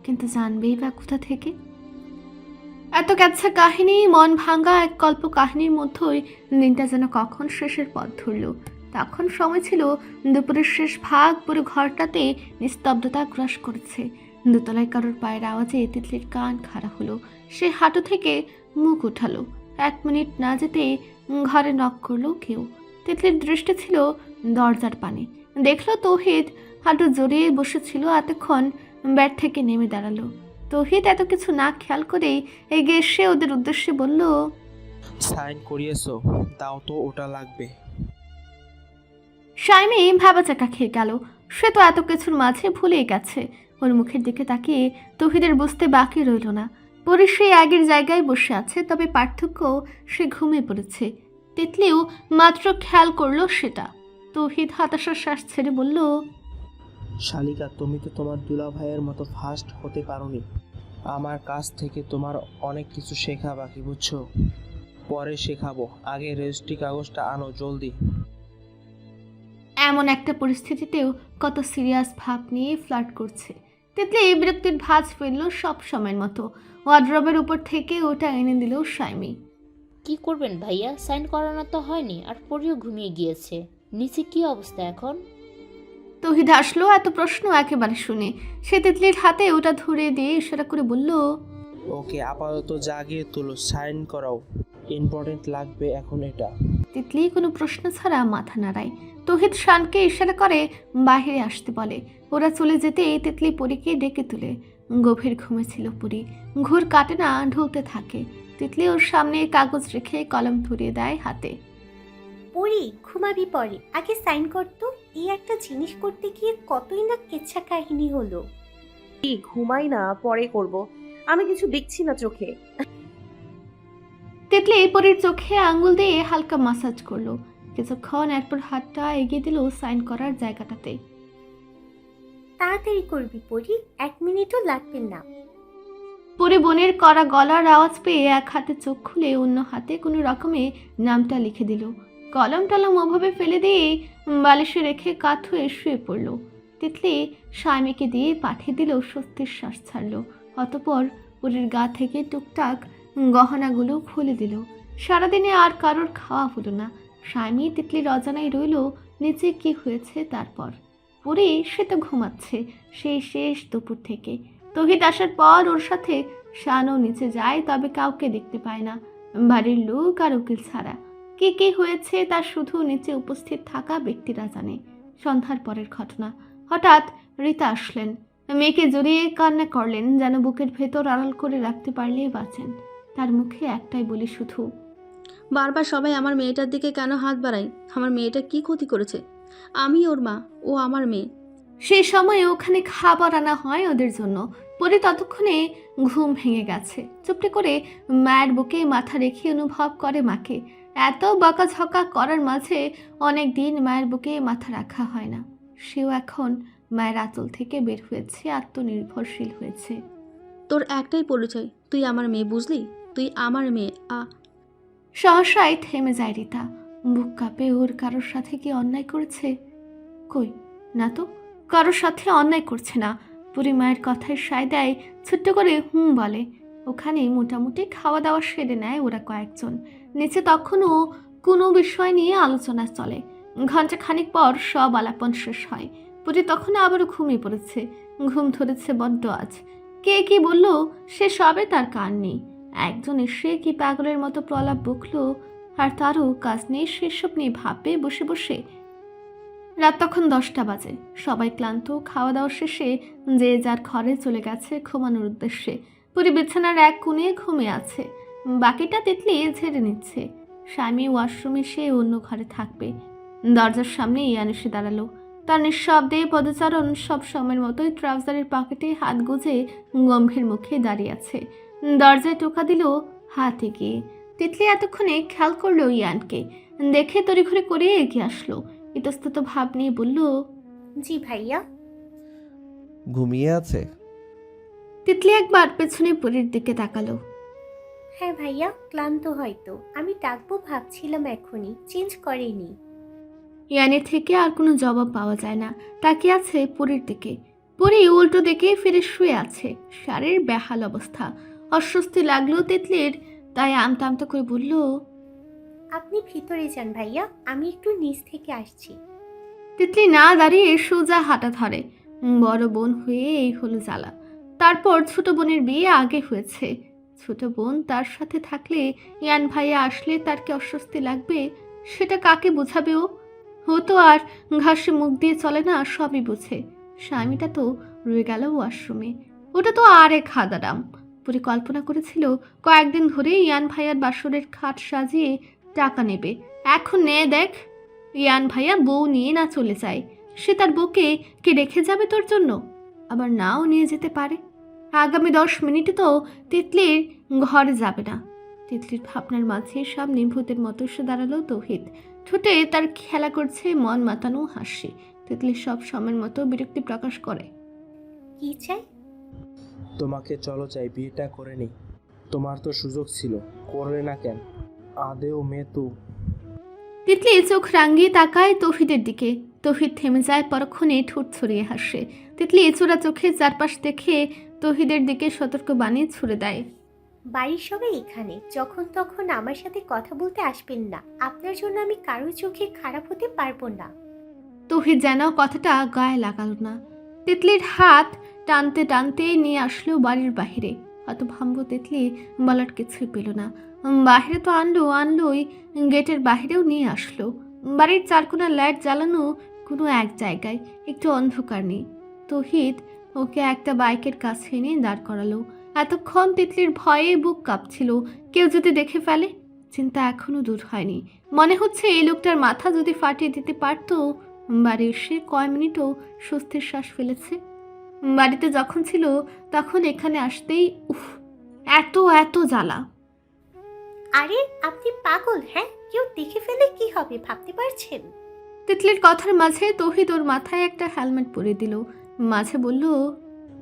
কিন্তু জানবেই বা কোথা থেকে? এত ক্যাচ্ছা কাহিনী, মন ভাঙ্গা এক কল্প কাহিনীর মধ্যেই দিনটা যেন কখন শেষের পথ ধরল। তখন সময় ছিল দুপুরের শেষ ভাগ। পুরো ঘরটাতে নিস্তব্ধতা গ্রাস করেছে। দোতলায় কারোর পায়ের আওয়াজে তিতলির কান খাড়া হলো। সে হাঁটু থেকে মুখ উঠালো। 1 মিনিট না যেতে ঘরে নক করলো কেউ। তিতলির দৃষ্টি ছিল দরজার পানে। দেখলো তৌহিদ হাঁটু জড়িয়ে বসেছিল। এতক্ষণ ব্যাট থেকে নেমে দাঁড়ালো। তৌহিদ এত কিছু না খেয়াল করেই এগিয়ে এসে ওদের উদ্দেশ্যে বলল, সাইন করিয়েছো? দাও তো, ওটা লাগবে। শাইমি ভাবাচাকা খেয়ে গেল। সে তো এত কিছুর মাঝে ভুলেই গেছে। ওর মুখের দিকে তাকিয়ে তৌহিদের বুঝতে বাকি রইল না। পরে সে আগের জায়গায় বসে আছে, তবে পার্থক্য সে ঘুমিয়ে পড়েছে। তিতলিও মাত্র খেয়াল করলো সেটা। তৌহিদ হতাশার শ্বাস ছেড়ে বলল, শালিকা, তুমি তো তোমার দুলা ভাইয়ের মতো ফাস্ট হতে পারোনি। আমার কাছ থেকে তোমার অনেক কিছু শেখা বাকি, বুঝছো? পরে শেখাবো, আগে রেজিস্ট্রি কাগজটা আনো জলদি। এমন একটা পরিস্থিতিতেও কত সিরিয়াস ভাব নিয়ে ফ্লার্ট করছে। তিতলি বিরক্তির ভাঁজ ফেললো সব সময়ের মতো। ওয়ার্ড্রবের উপর থেকে ওটা এনে দিল শাইমি। কি করবেন ভাইয়া, সাইন করানো তো হয়নি, আর পরেও ঘুমিয়ে গিয়েছে। নিচে কি অবস্থা এখন? তৌহিদ হাসলো এত প্রশ্ন একেবারে শুনে। সে তিতলির হাতে ওটা ধরে দিয়ে ইশারা করে বলল, ওকে আপাতত জাগিয়ে তুলো, সাইন করাও, ইম্পর্টেন্ট লাগবে এখন এটা। তিতলি কোনো প্রশ্ন ছাড়া মাথা নাড়ায়। তৌহিদ শানকে ইশারা করে বাইরে আসতে বলে। ওরা চলে যেতে তিতলি পরীকে ডেকে তুলে। গভীর ঘুমে ছিল পরী। ঘুর কাটে না, ঢুলতে থাকে। তিতলি ওর সামনে কাগজ রেখে কলম ধরিয়ে দেয় হাতে। পরি, ঘুমাবি পরে, আগে সাইন করতো। এই একটা জিনিস করতে গিয়ে কতই না কেচ্ছা কাহিনী হলো। কি ঘুমাই না, পরে করব, আমি কিছু দেখছি না চোখে। তিতলি পরীর চোখে আঙ্গুল দিয়ে হালকা মাসাজ করলো। কিছুক্ষণ এরপর হাতটা এগিয়ে দিল সাইন করার জায়গাটাতে। তাড়াতাড়ি করবি পরি, 1 মিনিটও লাগবে না। পরে বোনের করা গলার আওয়াজ পেয়ে এক হাতে চোখ খুলে অন্য হাতে কোনো রকমে নামটা লিখে দিল। কলম টলম ওভাবে ফেলে দিয়ে বালিশে রেখে কাত হয়ে শুয়ে পড়ল। তিতলি শাইমিকে দিয়ে পাঠিয়ে দিল, স্বস্তির শ্বাস ছাড়ল। অতপর পরীর গা থেকে টুকটাক গহনাগুলো খুলে দিল। সারাদিনে আর কারোর খাওয়া হলো না। শাইমি তিতলির অজানাই রইল নিচে কি হয়েছে তারপর। পরে সে তো ঘুমাচ্ছে সেই শেষ দুপুর থেকে। তৌহিদ আসার পর ওর সাথে শানও নিচে যায়, তবে কাউকে দেখতে পায় না, বাড়ির লোক আর উকিল ছাড়া। কি কি হয়েছে তা শুধু নিচে উপস্থিত থাকা ব্যক্তিরা জানে। সন্ধ্যার পরের ঘটনা। হঠাৎ রীতা আসলেন। মেয়েকে জড়িয়ে কান্না করলেন, যেন বুকের ভেতর আড়াল করে রাখতে পারলেই বাঁচেন। তার মুখে একটাই বলি শুধু, বারবার সবাই আমার মেয়েটার দিকে কেন হাত বাড়ায়? আমার মেয়েটা কি ক্ষতি করেছে? আমি ওর মা, ও আমার মেয়ে। সেই সময়ে ওখানে খাবার আনা হয় ওদের জন্য। পরে ততক্ষণে ঘুম ভেঙে গেছে। চুপটি করে মায়ের বুকে মাথা রেখে অনুভব করে মাকে। এত বকাঝকা করার মাঝে অনেক দিন মায়ের বুকে মাথা রাখা হয় না। সেও এখন মায়ের আঁচল থেকে বের হয়েছে, আত্মনির্ভরশীল হয়েছে। তোর একটাই পরিচয়, তুই আমার মেয়ে, বুঝলি? তুই আমার মেয়ে। সহসায় থেমে যায় রীতা। বুক কাঁপে। ওর কারোর সাথে কি অন্যায় করেছে? কই না তো, কারোর সাথে অন্যায় করছে না। পুরী মায়ের কথায় সায় দেয়, ছোট্ট করে বলে। ওখানে মোটামুটি খাওয়া দাওয়া সেরে নেয় ওরা কয়েকজন। নিচে তখনও কোনো বিষয় নিয়ে আলোচনা চলে। ঘন্টা খানিক পর সব আলাপন শেষ হয়। পুরী তখন আবারও ঘুমিয়ে পড়েছে। ঘুম ধরেছে বড্ড আজ। কে কি বলল সে সবে তার কান নেই। একজন এসে কি পাগলের মতো প্রলাপ বকলো, আর তারও কাজ নেই সেসব নিয়ে ভাববে বসে বসে। রাত তখন 10টা বাজে। সবাই ক্লান্ত। খাওয়া দাওয়া শেষে যে যার ঘরে চলে গেছে ঘুমানোর উদ্দেশ্যে। পুরী বিছানার এক কোণে ঘুমিয়ে আছে, বাকিটা তিতলি ঝেড়ে নিচ্ছে। স্বামী ওয়াশরুমে সে অন্য ঘরে থাকবে। দরজার সামনে ইয়ান এসে দাঁড়ালো। তার নিঃশব্দে পদচারণ সব সময়ের মতোই ট্রাউজারের পকেটে হাত গুজে গম্ভীর মুখে দাঁড়িয়ে আছে। দরজায় টোকা দিল হাত এগিয়ে। তিতলি এতক্ষণে খেয়াল করলো ইয়ানকে। দেখে তড়িঘড়ি করে এগিয়ে আসলো। ইতস্তত ভাব নিয়ে বলল, জি ভাইয়া। ঘুমিয়ে আছে? তিতলি একবার পেছনে পরীর দিকে তাকালো। হ্যাঁ ভাইয়া, ক্লান্ত হয়তো, আমি ডাকবো ভাবছিলাম, এখনই চেঞ্জ করেনি। ইয়ানের থেকে আর কোনো জবাব পাওয়া যায় না। তাকিয়ে আছে পরীর দিকে। পরী উল্টো দিকে ফিরে শুয়ে আছে। শাড়ির বেহাল অবস্থা। অস্বস্তি লাগলো তিতলির, তাই আমতা আমতা করে বলল, আপনি ভিতরে যান ভাইয়া, আমি একটু নিচ থেকে আসছি। তিতলি না দাঁড়িয়ে সোজা হাঁটা ধরে। বড় বোন হয়ে এই হলো জ্বালা। তারপর ছোট বোনের বিয়ে আগে হয়েছে। ছোট বোন তার সাথে থাকলে, ইয়ান ভাইয়া আসলে তার কি অস্বস্তি লাগবে সেটা কাকে বোঝাবে ও তো আর ঘাসে মুখ দিয়ে চলে না, সবই বোঝে। স্বামীটা তো রয়ে গেল ওয়াশরুমে। ওটা তো আর এক হাদারাম। পরিকল্পনা করেছিল কয়েকদিন ধরে ইয়ান ভাইয়ার বাসরের খাট সাজিয়ে টাকা নেবে। এখন নে দেখ। ইয়ান ভাইয়া বউ নিয়ে না চলে যায়, সে তার বউকে কে রেখে যাবে তোর জন্য? আবার নাও নিয়ে যেতে পারে। আগামী 10 মিনিটে তো তিতলির ঘরে যাবে না। তিতলির ভাবনার মাঝে সামনে ভূতের মতো এসে দাঁড়ালো তৌহিদ। ঠোঁটে তার খেলা করছে মন মাতানো হাসি। তিতলি সব সময়ের মতো বিরক্তি প্রকাশ করে। কি চাই? তোমাকে চলো চাই, বিয়েটা করে নি। তোমার তো সুযোগ ছিল, করলে না কেন? আদেও মেয়ে তো। তিতলি চোখ রাঙিয়ে তাকায় তৌহিদের দিকে। তৌহিদ থেমে যায়, পরক্ষণে ঠোঁট ছড়িয়ে হাসে। তিতলি চোরা চোখে চারপাশ দেখে তৌহিদের দিকে সতর্ক বাণী ছুড়ে দেয়। বাড়ির সবাই এখানে, যখন তখন আমার সাথে কথা বলতে আসবেন না। আপনার জন্য আমি কারোর চোখে খারাপ হতে পারবো না। তৌহিদ যেন কথাটা গায়ে লাগালো না। তিতলির হাত টানতে টানতে নিয়ে আসলো বাড়ির বাহিরে। হতভম্ব তিতলি বলার কিছুই পেল না। বাহিরে তো আনলোই, গেটের বাহিরেও নিয়ে আসলো। বাড়ির চারকোনা লাইট জ্বালানো, কোনো এক জায়গায় একটু অন্ধকার নেই। তৌহিদ ওকে একটা বাইকের কাছে এনে দাঁড় করালো। এতক্ষণ তিতলির ভয়ে বুক কাঁপছিল, কেউ যদি দেখে ফেলে। চিন্তা এখনো দূর হয়নি। মনে হচ্ছে এই লোকটার মাথা যদি ফাটিয়ে দিতে পারতো। বাড়ি এসে কয় মিনিটও স্বস্তির শ্বাস ফেলেছে। বাড়িতে যখন ছিল তখন এখানে আসতেই উফ, এত জ্বালা। আরে আপনি পাগল? হ্যাঁ, কেউ দেখে ফেলে কি হবে ভাবতে পারছেন? তিতলির কথার মাঝে তৌহিদ ওর মাথায় একটা হেলমেট পরে দিল। মাঝে বলল,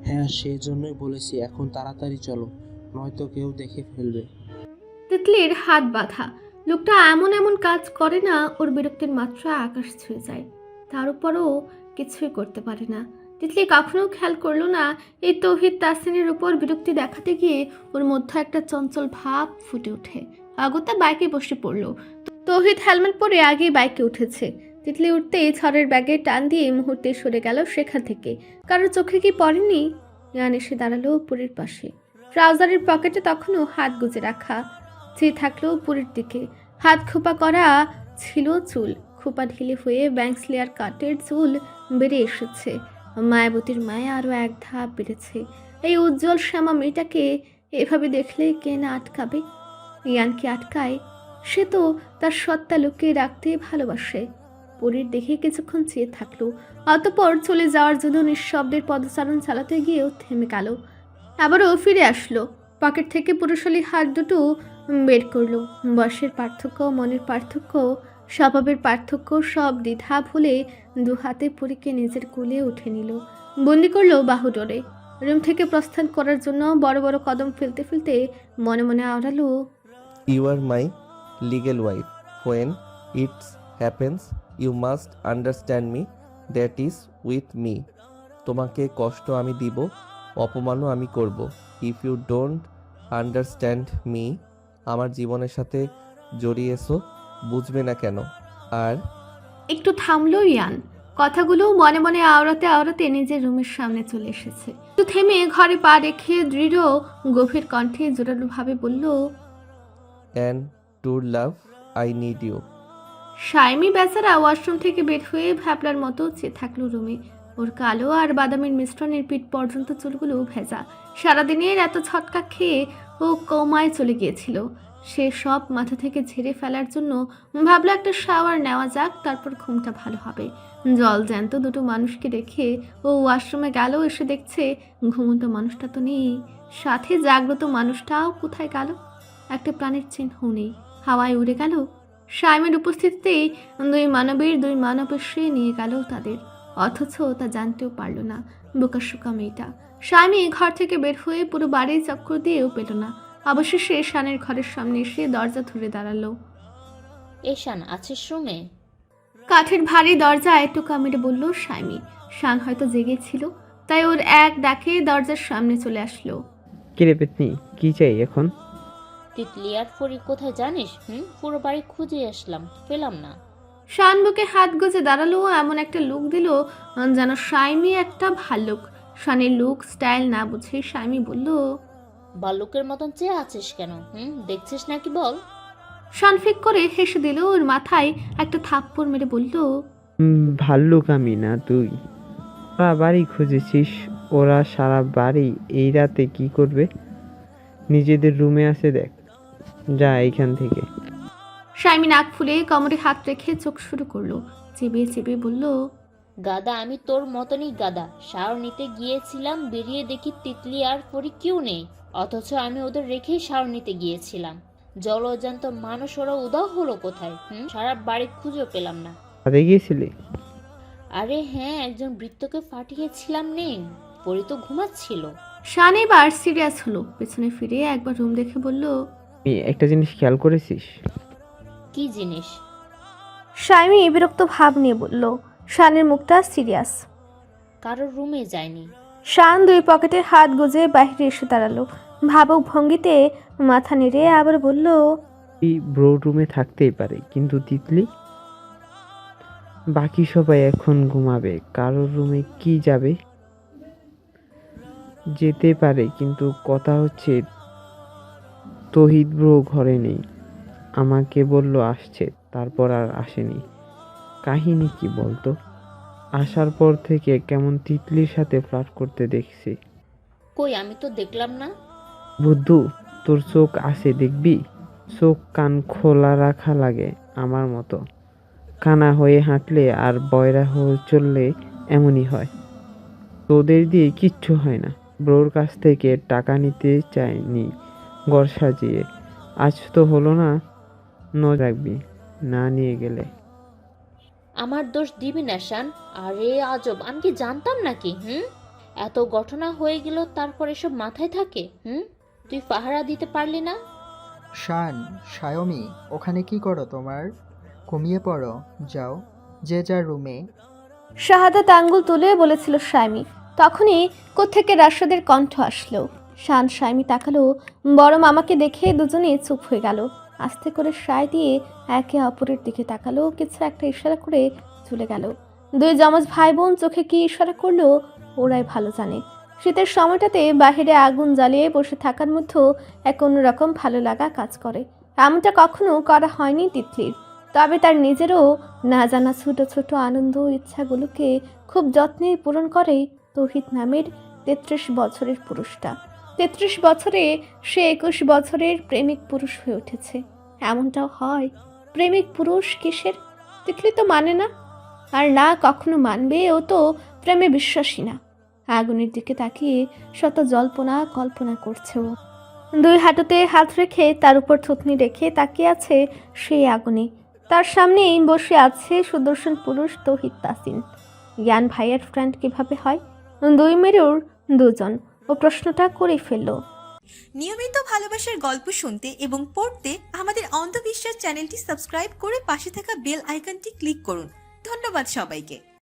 হ্যাঁ, সেই জন্যই বলেছি এখন তাড়াতাড়ি চলো, নয়তো কেউ দেখে ফেলবে। তিতলির হাত বাঁধা। লোকটা এমন কাজ করে না, ওর বিরক্তির মাত্রা আকাশ ছুঁয়ে যায়। তার উপরও কিছুই করতে পারে না। তিতলি কখনো খেয়াল করলো না এই তৌহিদ তাসিনের উপর বিরক্তি দেখাতে গিয়ে ওর মধ্যে একটা চঞ্চল ভাব ফুটে ওঠে। আগতা বাইকে বসে পড়লো। তৌহিদ হেলমেট পরে আগেই বাইকে উঠেছে। তিতলি উঠতেই ছড়ের ব্যাগে টান দিয়ে মুহূর্তে সরে গেল সেখান থেকে। কারোর চোখে কি পড়েনি? ইয়ান এসে দাঁড়ালো পুরীর পাশে। ট্রাউজারের পকেটে তখনও হাত গুজে রাখা। চেয়ে থাকলো পুরীর দিকে। হাত খোপা করা ছিল চুল, খোপা ঢিলে হয়ে ব্যাংক লেয়ার কাটের চুল বেড়ে এসেছে। মায়াবতীর মায়া আরও এক ধাপ বেড়েছে। এই উজ্জ্বল শ্যামা মেয়েটাকে এভাবে দেখলে কে না আটকাবে? ইয়ানকে আটকায়? সে তো তার সত্তা লুকিয়ে রাখতে ভালোবাসে। পরীর দেখে কিছুক্ষণ চেয়ে থাকলো, অতঃপর চলে যাওয়ার জন্য নিঃশব্দের পদচারণ চালাতে গিয়েও থেমে গেল। আবারও ফিরে আসলো। পকেট থেকে পুরুষালী হাত দুটো বের করলো। বয়সের পার্থক্য, মনের পার্থক্য, স্বভাবের পার্থক্য সব দ্বিধা ভুলে দু হাতে পরীকে নিজের কোলে উঠে নিল। বন্দি করলো বাহুডোরে। রুম থেকে প্রস্থান করার জন্য বড় বড় কদম ফেলতে ফেলতে মনে মনে আওড়ালো, you are my legal wife. When it's happens you must understand me, that is with me. তোমাকে কষ্ট আমি দিব, অপমানও আমি করব। If you don't understand me, আমার জীবনের সাথে জড়িয়েছো, বুঝবে না কেন? আর একটু থামলো ইয়ান। কথাগুলো মনে মনে আওড়াতে নিজের রুমের সামনে চলে এসেছে। একটু থেমে ঘরে পা রেখে দৃঢ় গভীর কণ্ঠে জোরালোভাবে বলল, and to love I need you. Shaimi বেচারা ওয়াশরুম থেকে বের হয়ে ভ্যাবলার মতো চেয়ে থাকলো রুমে। ওর কালো আর বাদামের মিশ্রণের পিঠ পর্যন্ত চুলগুলো ভেজা। সারাদিনের এত ছটকা খেয়ে ও কোমায় চলে গিয়েছিল। সে সব মাথা থেকে ঝেড়ে ফেলার জন্য ভাবলো একটা শাওয়ার নেওয়া যাক, তারপর ঘুমটা ভালো হবে। জল জ্যান্ত দুটো মানুষকে দেখে ও ওয়াশরুমে গেল। এসে দেখছে ঘুমন্ত মানুষটা তো নেই, সাথে জাগ্রত মানুষটাও কোথায় গেল? একটা প্রাণের চিহ্নও নেই, হাওয়ায় উড়ে গেল। শাইমের উপস্থিতিতেই দুই মানবের সে নিয়ে গেল তাদের, অথচ তা জানতেও পারল না বোকাশোকা মেয়েটা। শাইমি ঘর থেকে বের হয়ে পুরো বাড়ি চক্কর দিয়েও পেল না। অবশেষে শানের ঘরের সামনে এসে দরজা ধরে দাঁড়ালো। এশান আছিস রুমে? কাঠের ভারী দরজায় টোকা মেরে বলল শাইমি। শান হয়তো জেগেছিল, তাই ওর এক ডাকে দরজার সামনে চলে আসলো। কিরে পেতনি, কি চাই এখন? তিতলি আর ফরিদ কোথায় জানিস? পুরো বাড়ি খুঁজে আসলাম, পেলাম না। শান বুকে হাত গুজে দাঁড়ালো, এমন একটা লুক দিল যেন শাইমি একটা ভাল্লুক। শানের লুক স্টাইল না বুঝে শাইমি বলল, বালুকের মতন চেয়ে আছিস কেন? দেখছিস নাকি বল? শান ফিক করে হেসে দিল। ওর মাথায় একটা থাপ্পড় মেরে বলল, ভাল্লুক আমি না তুই। সারা বাড়ি খুঁজেছিস, ওরা সারা বাড়ি এই রাতে কি করবে? নিজেদের রুমে আসে দেখ, যা এইখান থেকে। শাইমি নাক ফুলে কোমরে হাত রেখে চোখ শুরু করলো, চিবিয়ে চিবিয়ে বলল, গাদা, আমি তোর মতনই গাদা। শাওর নিতে গিয়েছিলাম, বেরিয়ে দেখি তিতলি আর পরি কেউ নেই, অথচ আমি ওদের রেখেই শাওর নিতে গিয়েছিলাম। জলজান্ত মানুষ ওরা উধাও হলো কোথায়? সারা বাড়ি খুঁজে পেলাম না। ছাদে গিয়েছিলি? আরে হ্যাঁ, একজন বৃত্তকে ফাটিয়েছিলাম নেই, পরি তো ঘুমাচ্ছিল। শান এবার সিরিয়াস হলো, পেছনে ফিরে একবার রুম দেখে বলল, একটা জিনিস খেয়াল করেছিস? কি জিনিস? শাইমি বিরক্ত ভাব নিয়ে বলল। শানের মুখটা সিরিয়াস। কারোর রুমে যায়নি। শান দুই পকেটে হাত গুজে বাইরে এসে দাঁড়ালো, ভাবুক ভঙ্গিতে মাথা নেড়ে আবার বলল, ব্রো রুমে থাকতেই পারে, কিন্তু তিতলি? বাকি সবাই এখন ঘুমাবে, কারোর রুমে কি যাবে? যেতে পারে, কিন্তু কথা হচ্ছে তহিদ ব্রো ঘরে নেই। আমাকে বলল আসছে, তারপর আর আসেনি। কাহিনী কি বলতো? আসার পর থেকে কেমন তিতলির সাথে ফ্লার্ট করতে দেখছি। কই, আমি তো দেখলাম না। বুদ্ধু, তোর চোখ আছে, দেখবি? চোখ কান খোলা রাখা লাগে আমার মতো। কানা হয়ে হাঁটলে আর বয়রা হয়ে চললে এমনই হয়। তোদের দিয়ে কিচ্ছু হয় না। ব্রোর কাছ থেকে টাকা নিতে চাইনি ঘর সাজিয়ে, আজ তো হলো না। নজর রাখবি, না নিয়ে গেলে। আমার দোষ দিবি না শান। আরে আজব, আমি কি জানতাম নাকি? এত ঘটনা হয়ে গেল, তারপর এসব মাথায় থাকে? তুই পাহারা দিতে পারলি না? শান, সায়মি, ওখানে কি করো তোমার? ঘুমিয়ে পড়ো, যাও যে যার রুমে। শাহাদাত আঙ্গুল তুলে বলেছিল শাইমি, তখনই কোত্থেকে রাশেদের কণ্ঠ আসলো। শান শাইমি তাকালো, বড় মামাকে দেখে দুজনে চুপ হয়ে গেল। আস্তে করে সায় দিয়ে একে অপরের দিকে তাকালো, কিছু একটা ইশারা করে চলে গেল। দুই যমজ ভাই বোন চোখে কি ইশারা করলো ওরাই ভালো জানে। শীতের সময়টাতে বাহিরে আগুন জ্বালিয়ে বসে থাকার মধ্যেও এক অন্যরকম ভালো লাগা কাজ করে। এমনটা কখনো করা হয়নি তিতলির, তবে তার নিজেরও না জানা ছোট ছোট আনন্দ ইচ্ছাগুলোকে খুব যত্নে পূরণ করে তৌহিদ নামের ৩৩ বছরের পুরুষটা। ৩৩ বছরে সে ২১ বছরের প্রেমিক পুরুষ হয়ে উঠেছে। এমনটাও হয়। প্রেমিক পুরুষ কিসের? তিতলি তো মানে না, আর না কখনো মানবে। ও তো প্রেমে বিশ্বাসী না। আগুনের দিকে তাকিয়ে শত জল্পনা কল্পনা করছে ও। দুই হাঁটুতে হাত রেখে তার উপর থুতনি রেখে তাকিয়ে আছে সেই আগুনে। তার সামনেই বসে আছে সুদর্শন পুরুষ তৌহিদ তাসিন। ইয়ান ভাইয়ের ফ্রেন্ড কিভাবে হয়? দুই মেরুর দুজন। ও প্রশ্নটা করে ফেলল। নিয়মিত ভালোবাসার গল্প শুনতে এবং পড়তে আমাদের অন্ধবিশ্বাস চ্যানেলটি সাবস্ক্রাইব করে পাশে থাকা বেল আইকনটি ক্লিক করুন। ধন্যবাদ সবাইকে।